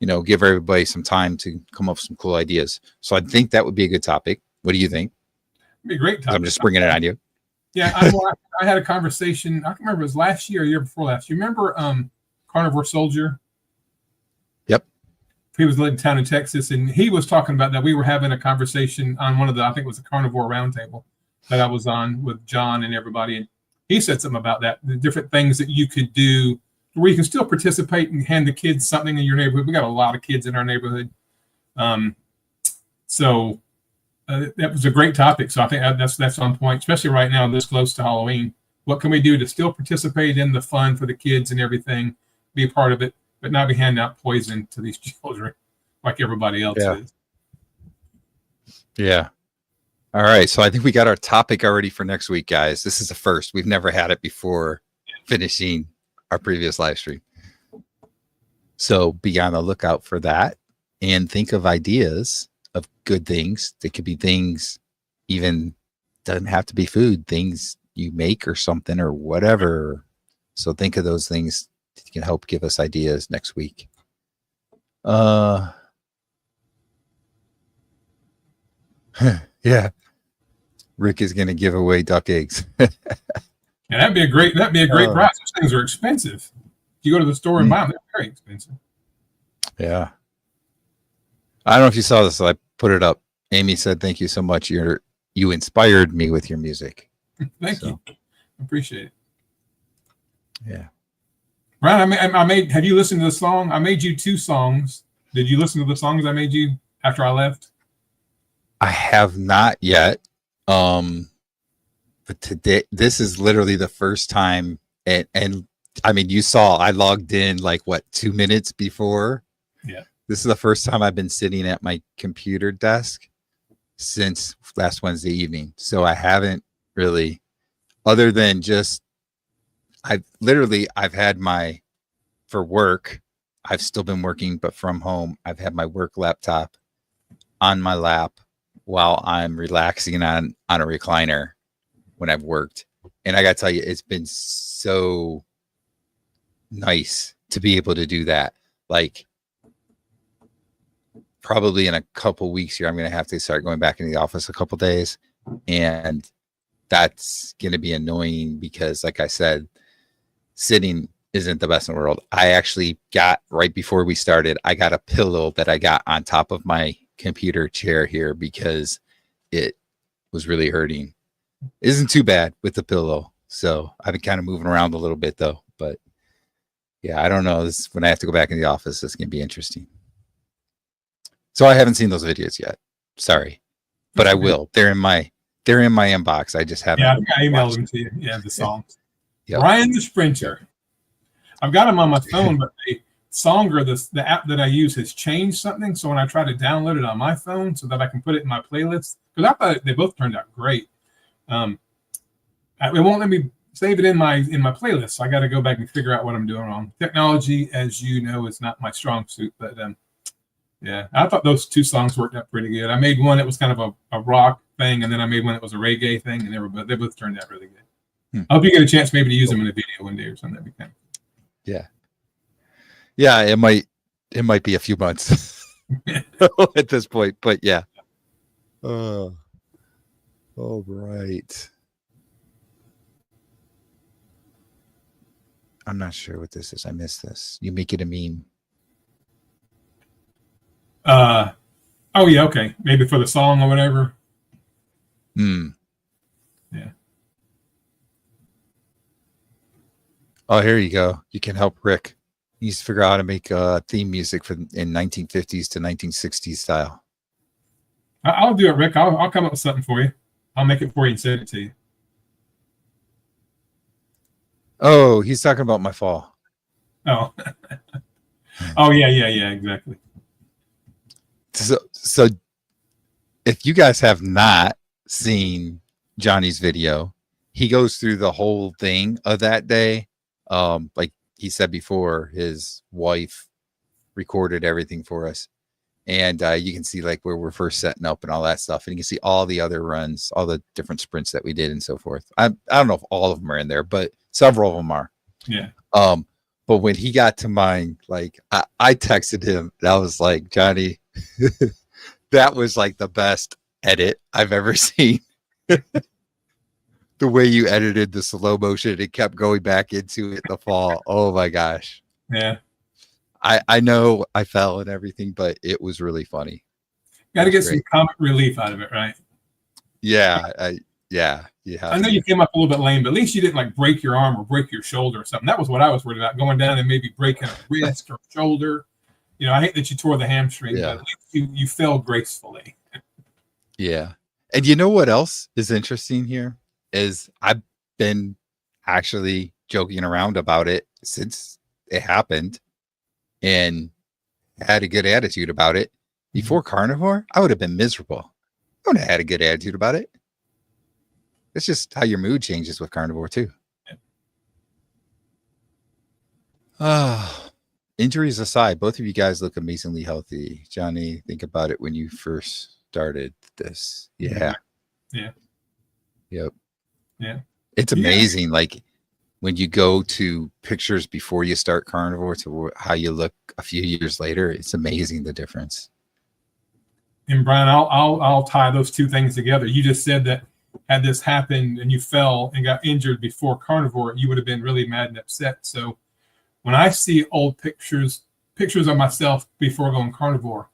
You know, give everybody some time to come up with some cool ideas. So I think that would be a good topic. What do you think? It'd be a great topic. I'm just bringing it on you. Yeah, I had a conversation. I can remember it was last year, or year before last. You remember Carnivore Soldier? Yep. He was living down in Texas, and he was talking about that. We were having a conversation on one of the, I think it was a Carnivore Roundtable that I was on with John and everybody. And he said something about that, the different things that you could do where you can still participate and hand the kids something in your neighborhood. We got a lot of kids in our neighborhood. So that was a great topic. So I think that's on point, especially right now, this close to Halloween. What can we do to still participate in the fun for the kids and everything, be a part of it, but not be handing out poison to these children like everybody else is. Yeah. All right. So I think we got our topic already for next week, guys. This is the first. We've never had it before finishing our previous live stream. So be on the lookout for that and think of ideas of good things. They could be things, even doesn't have to be food, things you make or something or whatever. So think of those things that can help give us ideas next week. Yeah. Rick is going to give away duck eggs. Yeah, that'd be a great price. Those things are expensive. If you go to the store and buy them, they're very expensive. Yeah. I don't know if you saw this. I put it up. Amy said, "Thank you so much. You inspired me with your music." Thank you. Appreciate it. Yeah. Bran, I made. Have you listened to the song? I made you 2 songs. Did you listen to the songs I made you after I left? I have not yet. But today, this is literally the first time. And I mean, you saw I logged in like 2 minutes before. Yeah. This is the first time I've been sitting at my computer desk since last Wednesday evening. So I haven't really, other than just, I've had for work, I've still been working, but from home, I've had my work laptop on my lap while I'm relaxing on a recliner when I've worked. And I got to tell you, it's been so nice to be able to do that. Like, probably in a couple weeks here, I'm going to have to start going back into the office a couple days. And that's going to be annoying because, like I said, sitting isn't the best in the world. I actually got, right before we started, I got a pillow that I got on top of my computer chair here because it was really hurting. It isn't too bad with the pillow. So I've been kind of moving around a little bit though. But yeah, I don't know. When I have to go back in the office, it's going to be interesting. So I haven't seen those videos yet. Sorry, but I will. They're in my inbox. I just haven't. Yeah, I emailed them to you. Yeah, the songs. Yep. Brian the Sprinter. I've got them on my phone, but the Songer, the app that I use, has changed something. So when I try to download it on my phone so that I can put it in my playlist, because I thought they both turned out great. It won't let me save it in my playlist. So I got to go back and figure out what I'm doing wrong. Technology, as you know, is not my strong suit, but yeah, I thought those 2 songs worked out pretty good. I made one that was kind of a rock thing, and then I made one that was a reggae thing, and they both turned out really good. I hope you get a chance maybe to use them in a video one day or something. That'd be kind of cool. Yeah, it might be a few months at this point, but yeah. All right. I'm not sure what this is. I missed this. You make it a meme. Oh yeah, okay. Maybe for the song or whatever. Yeah. Oh, here you go. You can help Rick. He needs to figure out how to make theme music in 1950s to 1960s style. I'll do it, Rick. I'll come up with something for you. I'll make it for you and send it to you. Oh, he's talking about my fall. Oh, oh yeah, exactly. So if you guys have not seen Johnny's video, he goes through the whole thing of that day. Like he said before, his wife recorded everything for us. And you can see like where we're first setting up and all that stuff. And you can see all the other runs, all the different sprints that we did and so forth. I don't know if all of them are in there, but several of them are. Yeah. But when he got to mine, like I texted him and I was like, Johnny, that was like the best edit I've ever seen. The way you edited the slow motion, it kept going back into it in the fall. Oh my gosh. Yeah. I know I fell and everything, but it was really funny. Got to get some comic relief out of it, right? Yeah. Yeah. I know you came up a little bit lame, but at least you didn't like break your arm or break your shoulder or something. That was what I was worried about, going down and maybe breaking a wrist or shoulder. You know, I hate that you tore the hamstring, but at least you fell gracefully. Yeah. And you know what else is interesting here is I've been actually joking around about it since it happened and had a good attitude about it. Before Carnivore, I would have been miserable. I would have had a good attitude about it. It's just how your mood changes with Carnivore too. Injuries aside, both of you guys look amazingly healthy. Johnny, think about it when you first started this. Yeah. Yeah. Yep. Yeah. It's amazing. Like when you go to pictures before you start Carnivore to how you look a few years later, it's amazing the difference. And Brian, I'll tie those two things together. You just said that had this happened and you fell and got injured before Carnivore, you would have been really mad and upset. So when I see old pictures of myself before going Carnivore,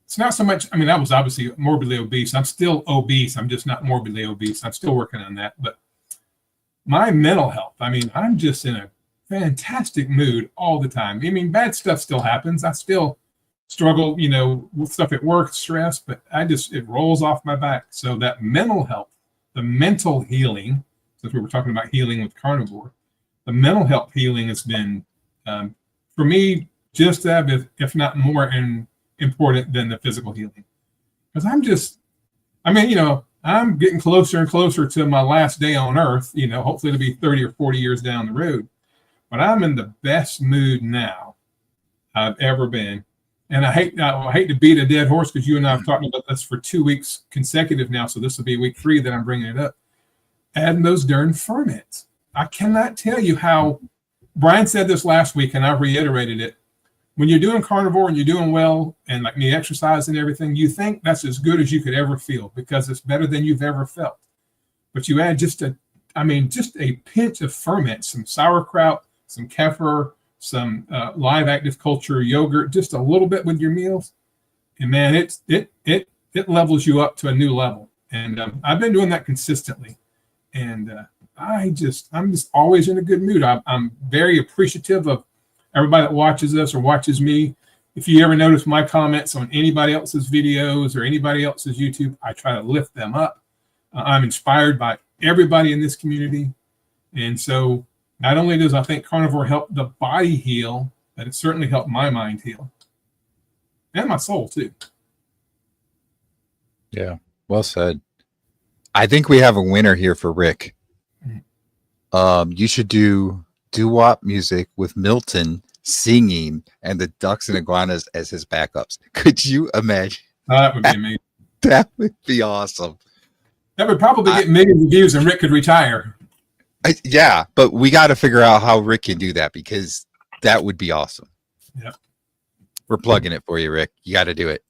it's not so much, I mean, I was obviously morbidly obese. I'm still obese. I'm just not morbidly obese. I'm still working on that. But my mental health, I mean, I'm just in a fantastic mood all the time. I mean, bad stuff still happens. I still struggle, you know, with stuff at work, stress, but it rolls off my back. So that mental health, the mental healing, since we were talking about healing with Carnivore, the mental health healing has been, for me, just that, if not more important than the physical healing. Because I'm getting closer and closer to my last day on earth, you know, hopefully it'll be 30 or 40 years down the road. But I'm in the best mood now I've ever been. And I hate to beat a dead horse because you and I have talked about this for 2 weeks consecutive now. So this will be week 3 that I'm bringing it up. Adding those darn ferments. I cannot tell you how, Brian said this last week and I reiterated it. When you're doing Carnivore and you're doing well and like the exercise and everything, you think that's as good as you could ever feel because it's better than you've ever felt. But you add just a pinch of ferment, some sauerkraut, some kefir, some live active culture yogurt, just a little bit with your meals, and man, it levels you up to a new level. And I've been doing that consistently, and I'm just always in a good mood. I'm very appreciative of everybody that watches us or watches me. If you ever notice my comments on anybody else's videos or anybody else's YouTube, I try to lift them up. I'm inspired by everybody in this community, and so. Not only does I think Carnivore help the body heal, but it certainly helped my mind heal. And my soul, too. Yeah, well said. I think we have a winner here for Rick. You should do doo-wop music with Milton singing and the ducks and iguanas as his backups. Could you imagine? Oh, that would be amazing. That would be awesome. That would probably get millions of views and Rick could retire. Yeah, but we got to figure out how Rick can do that because that would be awesome. Yeah. We're plugging it for you, Rick. You got to do it.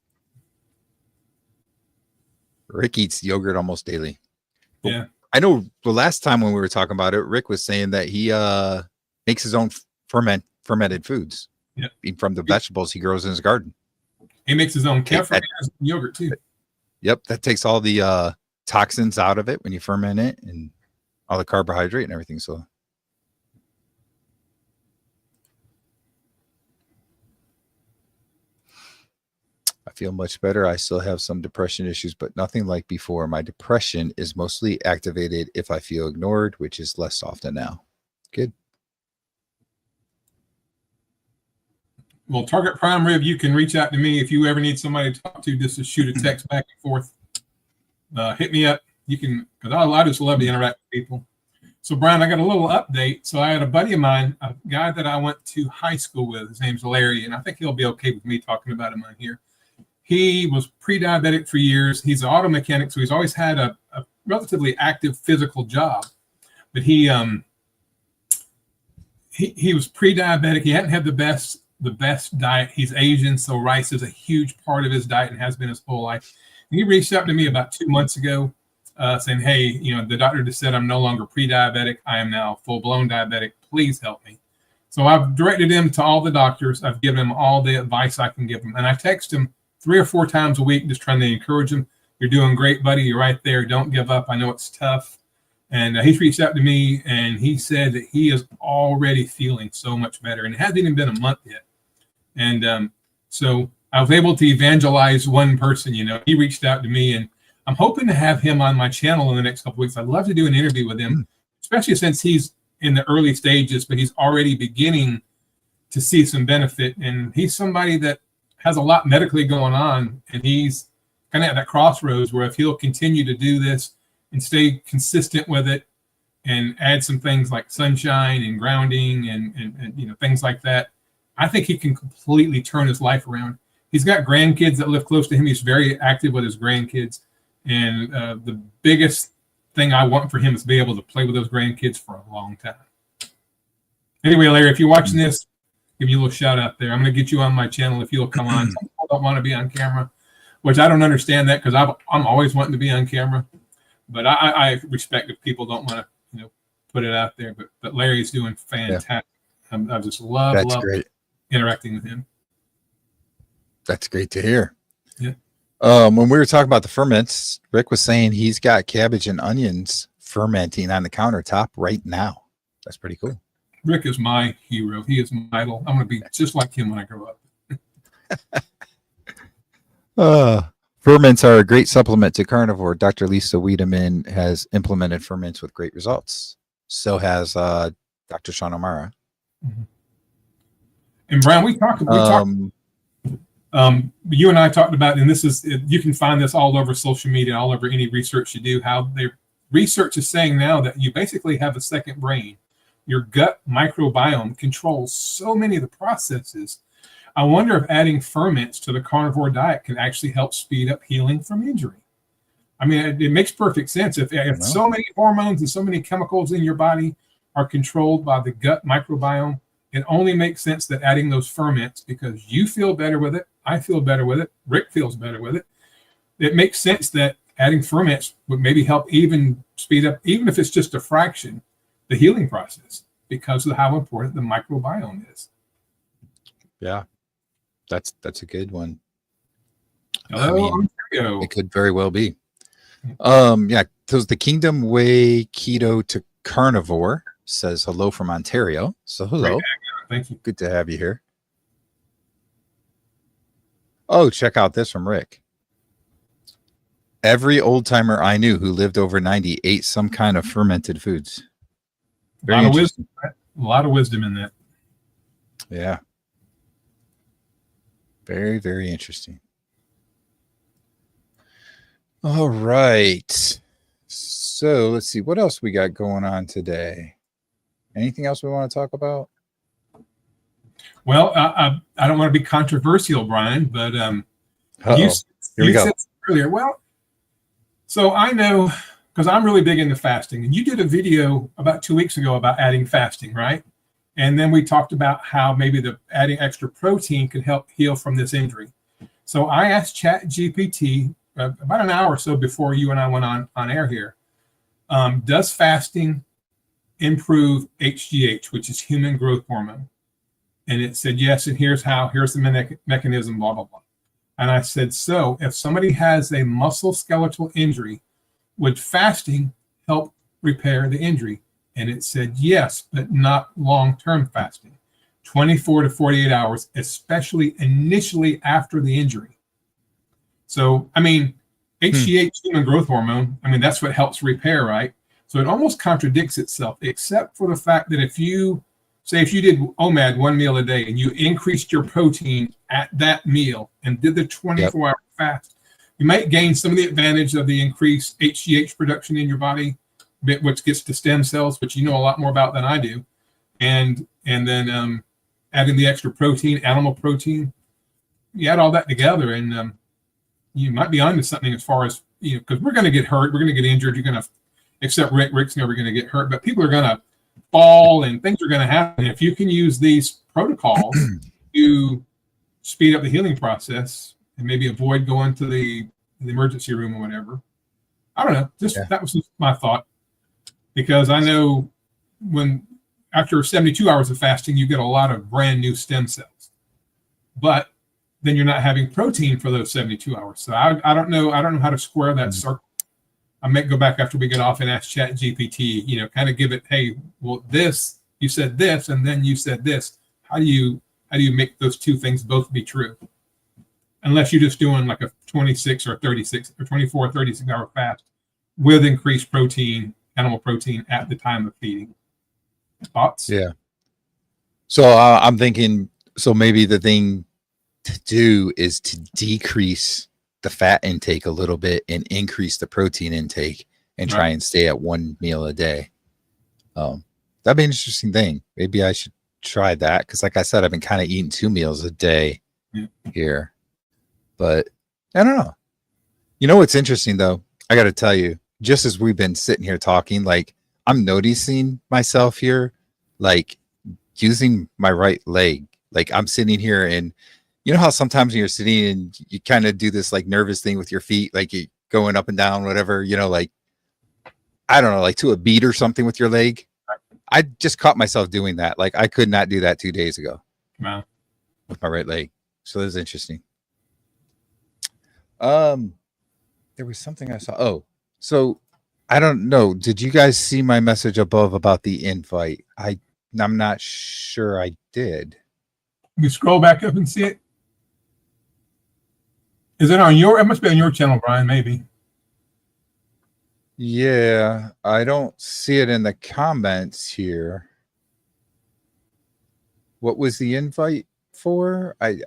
Rick eats yogurt almost daily. Yeah. I know the last time when we were talking about it, Rick was saying that he makes his own fermented foods from the vegetables he grows in his garden. He makes his own kefir and yogurt too. Yep, that takes all the toxins out of it when you ferment it and all the carbohydrate and everything. So I feel much better. I still have some depression issues, but nothing like before. My depression is mostly activated if I feel ignored, which is less often now. Good. Well, Target Prime Rib, you can reach out to me if you ever need somebody to talk to, just to shoot a text back and forth. Hit me up. You can, because I just love to interact with people. So, Brian, I got a little update. So I had a buddy of mine, a guy that I went to high school with. His name's Larry, and I think he'll be okay with me talking about him on here. He was pre-diabetic for years. He's an auto mechanic, so he's always had a relatively active physical job. But he was pre-diabetic. He hadn't had the best diet. He's Asian, so rice is a huge part of his diet and has been his whole life. And he reached out to me about 2 months ago, saying, "Hey, you know, the doctor just said I'm no longer pre-diabetic. I am now full-blown diabetic. Please help me." So I've directed him to all the doctors. I've given him all the advice I can give him, and I text him 3 or 4 times a week, just trying to encourage him. "You're doing great, buddy. You're right there. Don't give up. I know it's tough." And he's reached out to me, and he said that he is already feeling so much better, and it hasn't even been a month yet. And so I was able to evangelize one person. You know, he reached out to me, and I'm hoping to have him on my channel in the next couple of weeks. I'd love to do an interview with him, especially since he's in the early stages, but he's already beginning to see some benefit. And he's somebody that has a lot medically going on, and he's kind of at that crossroads where if he'll continue to do this and stay consistent with it and add some things like sunshine and grounding and you know, things like that, I think he can completely turn his life around. He's got grandkids that live close to him. He's very active with his grandkids. And the biggest thing I want for him is to be able to play with those grandkids for a long time. Anyway, Larry, if you're watching this, give you a little shout out there. I'm going to get you on my channel if you'll come on. Some people don't want to be on camera, which I don't understand that, because I'm always wanting to be on camera. But I respect if people don't want to, you know, put it out there. But Larry's doing fantastic. Yeah. I just love interacting with him. That's great to hear. Yeah. When we were talking about the ferments, Rick was saying he's got cabbage and onions fermenting on the countertop right now. That's pretty cool. Rick is my hero. He is my idol. I'm going to be just like him when I grow up. Ferments are a great supplement to carnivore. Dr. Lisa Wiedemann has implemented ferments with great results. So has Dr. Sean O'Mara. Mm-hmm. And Brian, we talked you and I talked about, and this is, you can find this all over social media, all over any research you do, how their research is saying now that you basically have a second brain. Your gut microbiome controls so many of the processes. I wonder if adding ferments to the carnivore diet can actually help speed up healing from injury. I mean, it makes perfect sense. If so many hormones and so many chemicals in your body are controlled by the gut microbiome, it only makes sense that adding those ferments, because you feel better with it, I feel better with it, Rick feels better with it. It makes sense that adding ferments would maybe help even speed up, even if it's just a fraction, the healing process, because of how important the microbiome is. Yeah, that's a good one. Hello, it could very well be. Yeah, so the Kingdom Way Keto to Carnivore says hello from Ontario. So hello. Thank you. Good to have you here. Oh, check out this from Rick. Every old timer I knew who lived over 90 ate some kind of fermented foods. A lot of wisdom. A lot of wisdom in that. Yeah. Very, very interesting. All right. So let's see what else we got going on today. Anything else we want to talk about? Well, I don't want to be controversial, Brian, but you said earlier, well, so I know, because I'm really big into fasting, and you did a video about 2 weeks ago about adding fasting, right? And then we talked about how maybe adding extra protein could help heal from this injury. So I asked ChatGPT about an hour or so before you and I went on air here, does fasting improve HGH, which is human growth hormone? And it said yes, and here's the mechanism, blah, blah, blah. And I said, so if somebody has a musculoskeletal injury, would fasting help repair the injury? And it said yes, but not long-term fasting, 24 to 48 hours, especially initially after the injury. So, I mean, HGH, human growth hormone, I mean, that's what helps repair, right? So it almost contradicts itself, except for the fact that if you say if you did OMAD 1 meal a day and you increased your protein at that meal and did the 24-hour fast, you might gain some of the advantage of the increased HGH production in your body, which gets to stem cells, which you know a lot more about than I do. And then adding the extra protein, animal protein, you add all that together, and you might be onto something as far as, because we're going to get hurt, we're going to get injured. You're going to, except Rick's never going to get hurt, but people are going to fall and things are going to happen. If you can use these protocols to speed up the healing process and maybe avoid going to the emergency room or whatever, I don't know. That was just my thought, because I know when after 72 hours of fasting, you get a lot of brand new stem cells, but then you're not having protein for those 72 hours. So I don't know how to square that circle. I might go back after we get off and ask Chat GPT, kind of give it, hey, well, this, you said this, and then you said this. How do you make those two things both be true? Unless you're just doing like a 26 or 36 or 24 or 36 hour fast with increased protein, animal protein at the time of feeding. Thoughts? Yeah. So I'm thinking, so maybe the thing to do is to decrease the fat intake a little bit and increase the protein intake and try and stay at 1 meal a day. That'd be an interesting thing. Maybe I should try that, because like I said, I've been kind of eating 2 meals a day here, but I don't know. You know what's interesting though? I got to tell you, just as we've been sitting here talking, like I'm noticing myself here, like using my right leg. Like I'm sitting here, and you know how sometimes when you're sitting and you kind of do this like nervous thing with your feet, like you going up and down, whatever, like, I don't know, like to a beat or something with your leg. I just caught myself doing that. Like I could not do that 2 days ago. Wow. With my right leg. So that was interesting. There was something I saw. Oh, so I don't know. Did you guys see my message above about the invite? I'm not sure I did. You scroll back up and see it. Is it on it must be on your channel, Brian, maybe. Yeah, I don't see it in the comments here. What was the invite for? I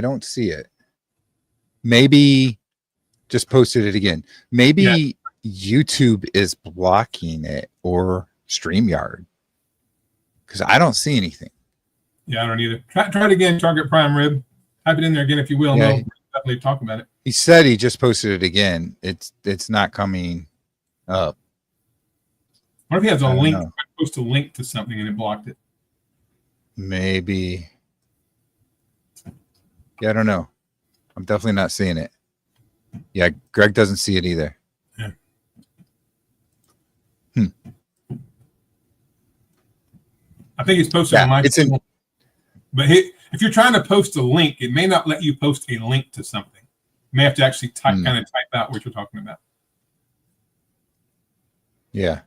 don't see it. Maybe just posted it again. Maybe YouTube is blocking it, or StreamYard, because I don't see anything. Yeah, I don't either. Try it again, Target Prime Rib. Type it in there again if you will. Yeah, we'll definitely talk about it. He said he just posted it again. It's not coming up. What if he has a link? Post a link to something and it blocked it. Maybe. Yeah, I don't know. I'm definitely not seeing it. Yeah, Greg doesn't see it either. Yeah. I think it's posted on my channel. But if you're trying to post a link, it may not let you post a link to something. You may have to actually kind of type out what you're talking about. Yeah.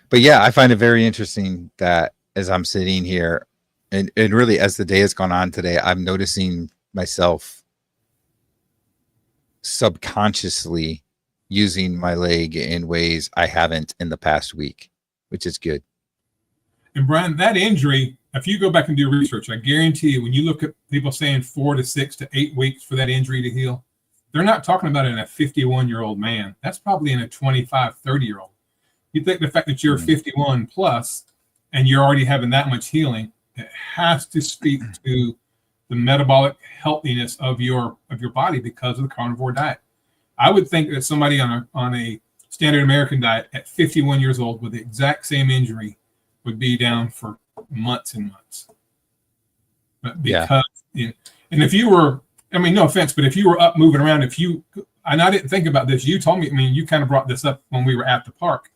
But yeah, I find it very interesting that as I'm sitting here, and really as the day has gone on today, I'm noticing myself subconsciously using my leg in ways I haven't in the past week, which is good. And Brian, that injury, if you go back and do research, I guarantee you, when you look at people saying 4 to 6 to 8 weeks for that injury to heal, they're not talking about it in a 51-year-old man. That's probably in a 25, 30-year-old. You think the fact that you're 51 plus and you're already having that much healing, it has to speak to the metabolic healthiness of your body because of the carnivore diet. I would think that somebody on a standard American diet at 51 years old with the exact same injury would be down for months and months. But because, and if you were, I mean, no offense, but if you were up moving around, and I didn't think about this, you told me, I mean, you kind of brought this up when we were at the park.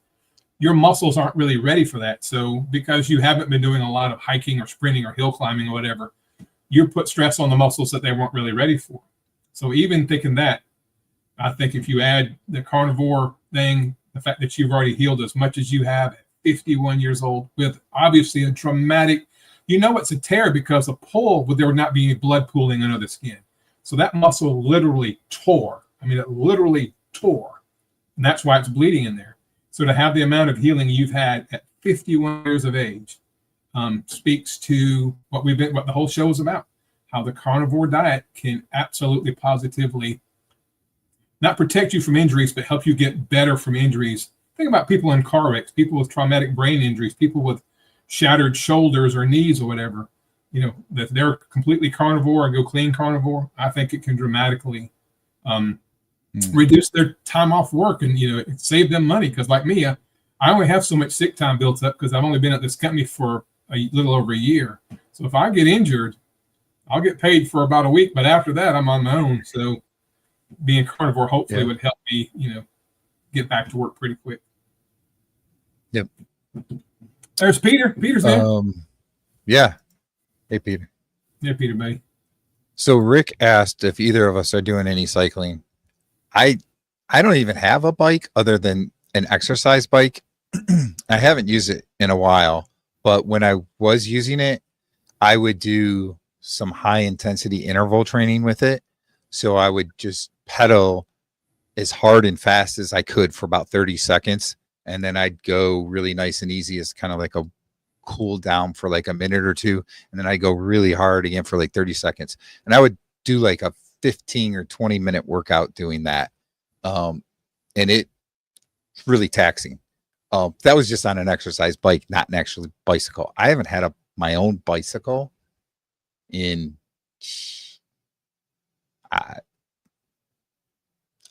Your muscles aren't really ready for that. So because you haven't been doing a lot of hiking or sprinting or hill climbing or whatever, you put stress on the muscles that they weren't really ready for. So even thinking that, I think if you add the carnivore thing, the fact that you've already healed as much as you have at 51 years old with obviously a dramatic, it's a tear because a pull, there would not be any blood pooling under the skin. So that muscle literally tore. I mean, it literally tore. And that's why it's bleeding in there. So to have the amount of healing you've had at 51 years of age speaks to what the whole show is about, how the carnivore diet can absolutely positively not protect you from injuries, but help you get better from injuries. Think about people in car wrecks, people with traumatic brain injuries, people with shattered shoulders or knees or whatever. You know, that they're completely carnivore and go clean carnivore. I think it can dramatically reduce their time off work and, you know, save them money. Because like me, I only have so much sick time built up because I've only been at this company for a little over a year. So if I get injured, I'll get paid for about a week, but after that, I'm on my own. So being carnivore hopefully would help me, you know, get back to work pretty quick. Yep. There's Peter. Peter's there. Yeah. Hey, Peter. Yeah, Peter, buddy. So Rick asked if either of us are doing any cycling. I don't even have a bike other than an exercise bike. I haven't used it in a while, but when I was using it, I would do some high intensity interval training with it. So I would just pedal as hard and fast as I could for about 30 seconds. And then I'd go really nice and easy as kind of like a cool down for like a minute or two. And then I go really hard again for like 30 seconds. And I would do like a 15 or 20-minute workout doing that. And it's really taxing. That was just on an exercise bike, not an actual bicycle. I haven't had my own bicycle in, I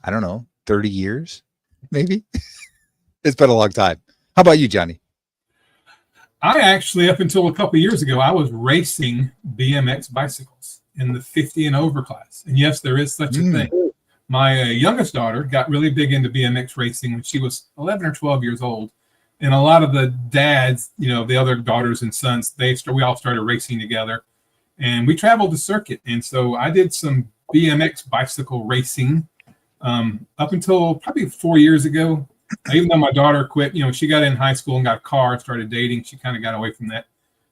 don't know, 30 years, maybe. It's been a long time. How about you, Johnny? I actually, up until a couple of years ago, I was racing BMX bicycles in the 50 and over class. And yes, there is such a thing. My youngest daughter got really big into BMX racing when she was 11 or 12 years old. And a lot of the dads, you know, the other daughters and sons, we all started racing together. And we traveled the circuit. And so I did some BMX bicycle racing up until probably 4 years ago. Even though my daughter quit, you know, she got in high school and got a car and started dating, she kind of got away from that.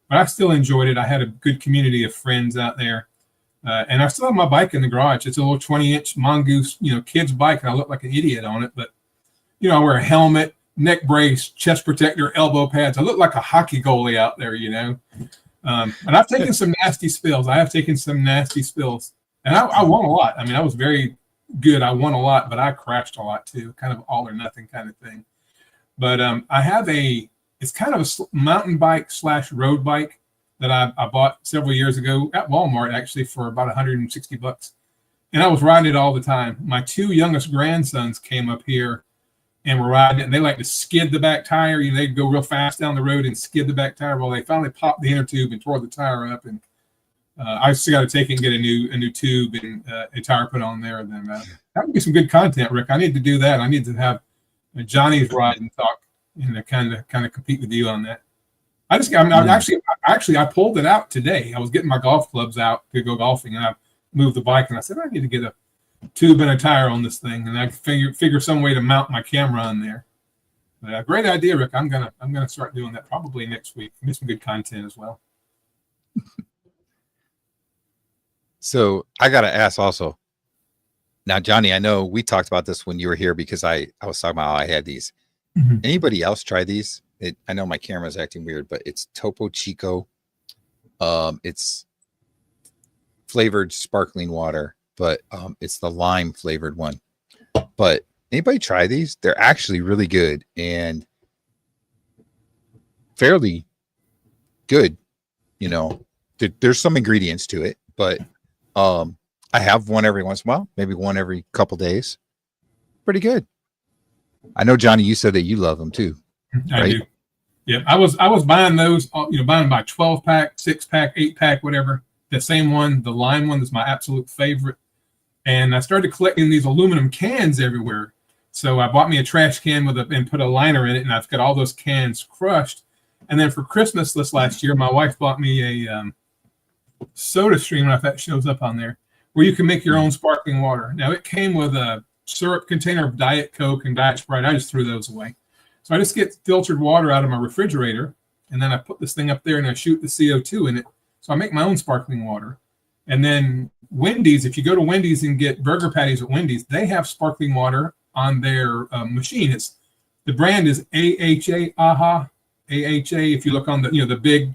But I still enjoyed it. I had a good community of friends out there. And I still have my bike in the garage. It's a little 20-inch Mongoose, you know, kid's bike. And I look like an idiot on it. But, you know, I wear a helmet, neck brace, chest protector, elbow pads. I look like a hockey goalie out there, you know. And I've taken some nasty spills. I have taken some nasty spills. And I won a lot. I mean, I was very good. I won a lot, but I crashed a lot too, kind of all or nothing kind of thing. But I have it's kind of a mountain bike / road bike that I bought several years ago at Walmart, actually, for about $160. And I was riding it all the time. My two youngest grandsons came up here and were riding it, and they like to skid the back tire. You know, they'd go real fast down the road and skid the back tire. Well, they finally popped the inner tube and tore the tire up, and I still got to take it and get a new tube and a tire put on there. And then that would be some good content, Rick. I need to do that. I need to have Johnny's ride and talk and kind of compete with you on that. I pulled it out today. I was getting my golf clubs out to go golfing, and I moved the bike, and I said I need to get a tube and a tire on this thing, and I figure some way to mount my camera on there. But great idea, Rick. I'm gonna start doing that probably next week. Get some good content as well. So I got to ask also. Now, Johnny, I know we talked about this when you were here because I was talking about how I had these. Mm-hmm. Anybody else try these? I know my camera's acting weird, but it's Topo Chico. It's flavored sparkling water, but it's the lime flavored one. But anybody try these? They're actually really good and fairly good. You know, there's some ingredients to it, but I have one every once in a while, maybe one every couple days. Pretty good. I know, Johnny, you said that you love them too. I right? do. Yeah, I was buying those, you know, buying by 12-pack, 6-pack, 8-pack, whatever. The same one, the lime one, is my absolute favorite. And I started collecting these aluminum cans everywhere. So I bought me a trash can and put a liner in it, and I've got all those cans crushed. And then for Christmas this last year, my wife bought me a Soda Stream, I don't know if that shows up on there, where you can make your own sparkling water. Now, it came with a syrup container of Diet Coke and Diet Sprite. I just threw those away. So I just get filtered water out of my refrigerator, and then I put this thing up there and I shoot the CO2 in it. So I make my own sparkling water. And then Wendy's, if you go to Wendy's and get burger patties at Wendy's, they have sparkling water on their machine. The brand is AHA, AHA. If you look on the big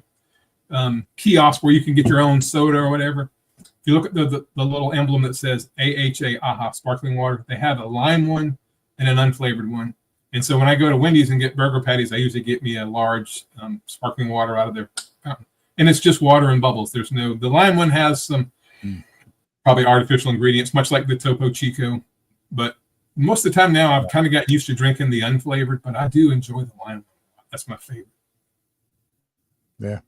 kiosk where you can get your own soda or whatever. If you look at the little emblem that says AHA sparkling water, they have a lime one and an unflavored one. And so when I go to Wendy's and get burger patties, I usually get me a large sparkling water out of their fountain. And it's just water and bubbles. The lime one has some probably artificial ingredients, much like the Topo Chico. But most of the time now, I've kind of got used to drinking the unflavored, but I do enjoy the lime. That's my favorite. Yeah.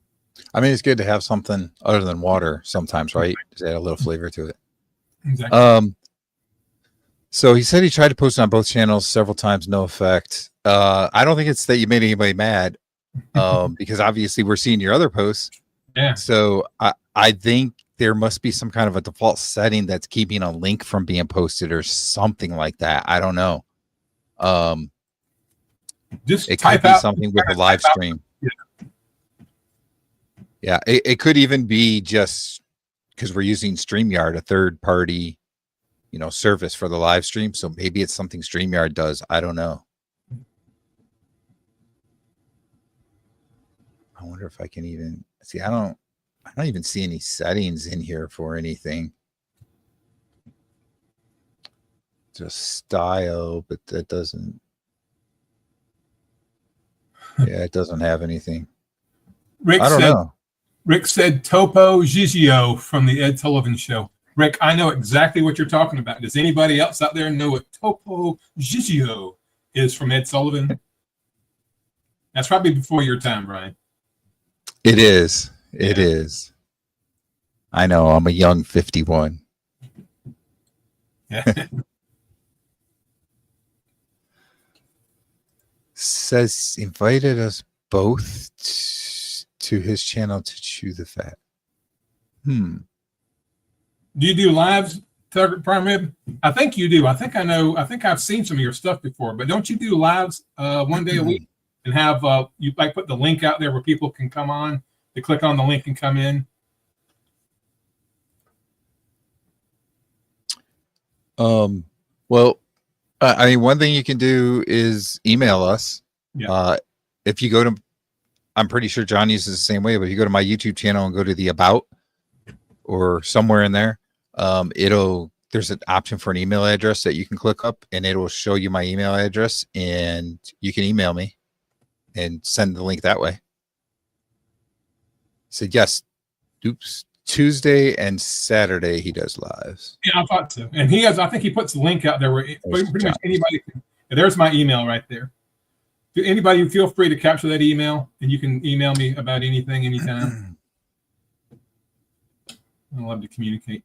I mean, it's good to have something other than water sometimes, right? Just add a little flavor to it. Exactly. So he said he tried to post on both channels several times, no effect. I don't think it's that you made anybody mad, because obviously we're seeing your other posts. Yeah. So I think there must be some kind of a default setting that's keeping a link from being posted or something like that. I don't know. Just it type could be out something with the live stream. Yeah, it could even be just because we're using StreamYard, a third party, service for the live stream. So maybe it's something StreamYard does. I don't know. I wonder if I can even see. I don't even see any settings in here for anything. Just style, but that doesn't. Yeah, it doesn't have anything. I don't know. Rick said Topo Gigio from the Ed Sullivan Show. Rick, I know exactly what you're talking about. Does anybody else out there know what Topo Gigio is from Ed Sullivan? That's probably before your time, Brian. It is. It is. I know. I'm a young 51. Yeah. Says invited us both to his channel to chew the fat. Do you do lives, Prime Rib? I think you do. I think I've seen some of your stuff before, but don't you do lives one day a week and have you like put the link out there where people can come on, they click on the link and come in? Well, I mean, one thing you can do is email us. Yeah. If you go to, I'm pretty sure John uses the same way, but if you go to my YouTube channel and go to the About or somewhere in there, there's an option for an email address that you can click up and it will show you my email address and you can email me and send the link that way. So yes, Tuesday and Saturday he does lives. Yeah, I thought so. And I think he puts the link out there where pretty much anybody can. There's my email right there. Anybody feel free to capture that email and you can email me about anything, anytime. I love to communicate.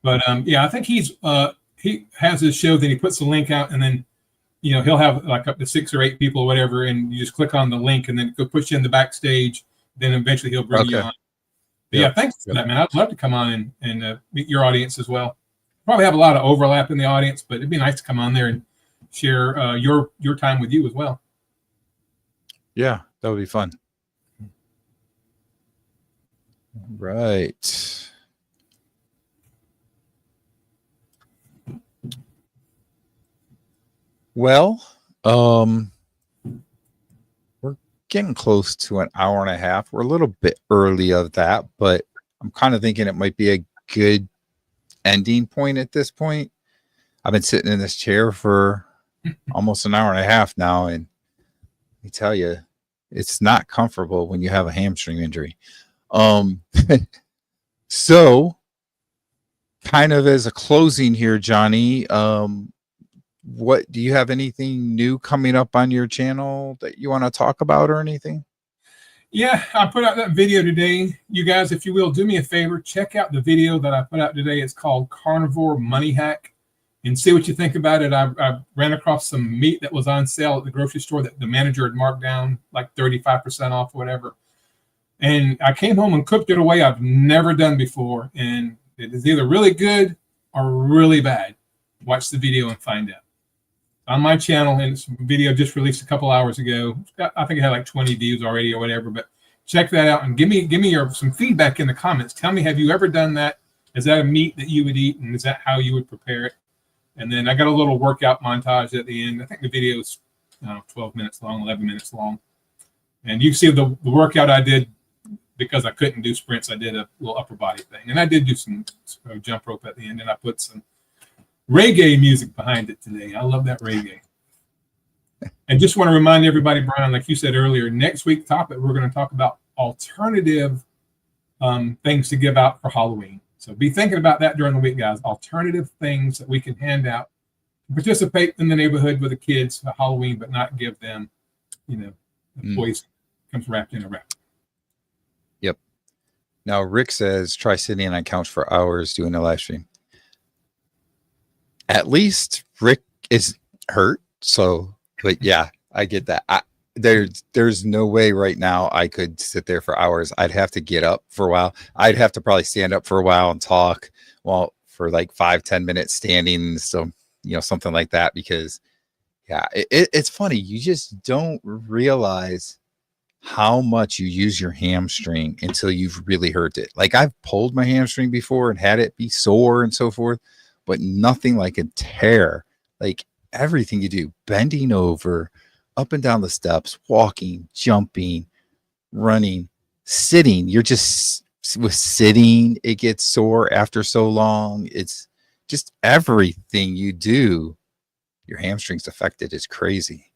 But I think he has his show, then he puts the link out and then, he'll have like up to 6 or 8 people or whatever. And you just click on the link and then go push you in the backstage. Then eventually he'll bring you on. Yeah, thanks for that, man. I'd love to come on and meet your audience as well. Probably have a lot of overlap in the audience, but it'd be nice to come on there and share your time with you as well. Yeah, that would be fun. Right. Well, we're getting close to an hour and a half. We're a little bit early of that, but I'm kind of thinking it might be a good ending point at this point. I've been sitting in this chair for almost an hour and a half now, and let me tell you, it's not comfortable when you have a hamstring injury. So kind of as a closing here, Johnny, what do you have anything new coming up on your channel that you want to talk about or anything? Yeah, I put out that video today. You guys, if you will, do me a favor, check out the video that I put out today. It's called Carnivore Money Hack, and see what you think about it. I ran across some meat that was on sale at the grocery store that the manager had marked down like 35% off or whatever. And I came home and cooked it a way I've never done before. And it is either really good or really bad. Watch the video and find out. On my channel, and it's a video just released a couple hours ago. I think it had like 20 views already or whatever, but check that out and give me some feedback in the comments. Tell me, have you ever done that? Is that a meat that you would eat? And is that how you would prepare it? And then I got a little workout montage at the end. I think the video is 12 minutes long, 11 minutes long. And you can see the workout I did because I couldn't do sprints, I did a little upper body thing. And I did do some jump rope at the end, and I put some reggae music behind it today. I love that reggae. And just want to remind everybody, Brian, like you said earlier, next week's topic, we're going to talk about alternative things to give out for Halloween. So be thinking about that during the week, guys. Alternative things that we can hand out, participate in the neighborhood with the kids for Halloween, but not give them, the poison comes wrapped in a wrap. Yep. Now, Rick says, try sitting on couch for hours doing a live stream. At least Rick is hurt. So, but yeah, I get that. There's no way right now I could sit there for hours. I'd have to get up for a while. I'd have to probably stand up for a while and talk for like 5-10 minutes standing. So, something like that, because yeah, it's funny. You just don't realize how much you use your hamstring until you've really hurt it. Like, I've pulled my hamstring before and had it be sore and so forth, but nothing like a tear. Like, everything you do, bending over, up and down the steps, walking, jumping, running, sitting. You're just with sitting, it gets sore after so long. It's just everything you do, your hamstrings affected. It's crazy.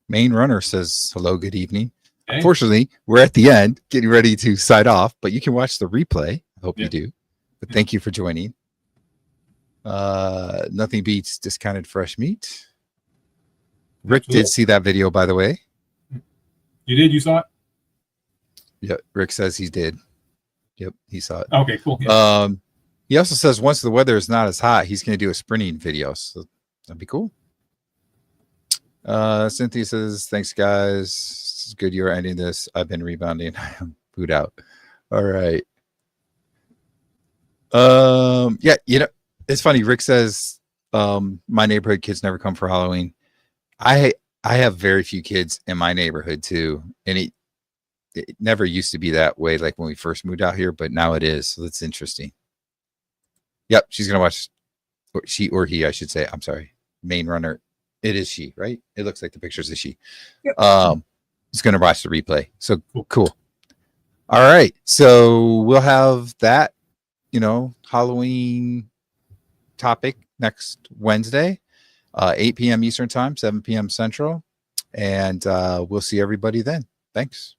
Main Runner says, hello, good evening. Hey. Unfortunately, we're at the end, getting ready to sign off, but you can watch the replay. I hope you do. But thank you for joining. Nothing beats discounted fresh meat. Rick did see that video, by the way. You did? You saw it? Yeah, Rick says he did. Yep, he saw it. Okay, cool. Yeah. He also says once the weather is not as hot, he's going to do a sprinting video. So that'd be cool. Cynthia says, thanks, guys. It's good you're ending this. I've been rebounding. I am booed out. All right. Yeah, it's funny. Rick says, my neighborhood kids never come for Halloween. I have very few kids in my neighborhood too. And it never used to be that way, like when we first moved out here, but now it is. So that's interesting. Yep. She's going to watch, she or he, I should say. I'm sorry. Main Runner. It is she, right? It looks like the pictures of she. Yep. It's going to watch the replay. So cool. All right. So we'll have that, Halloween topic next Wednesday, 8 p.m. Eastern time, 7 p.m. Central. And we'll see everybody then. Thanks.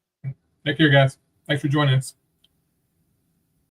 Take care, guys. Thanks for joining us.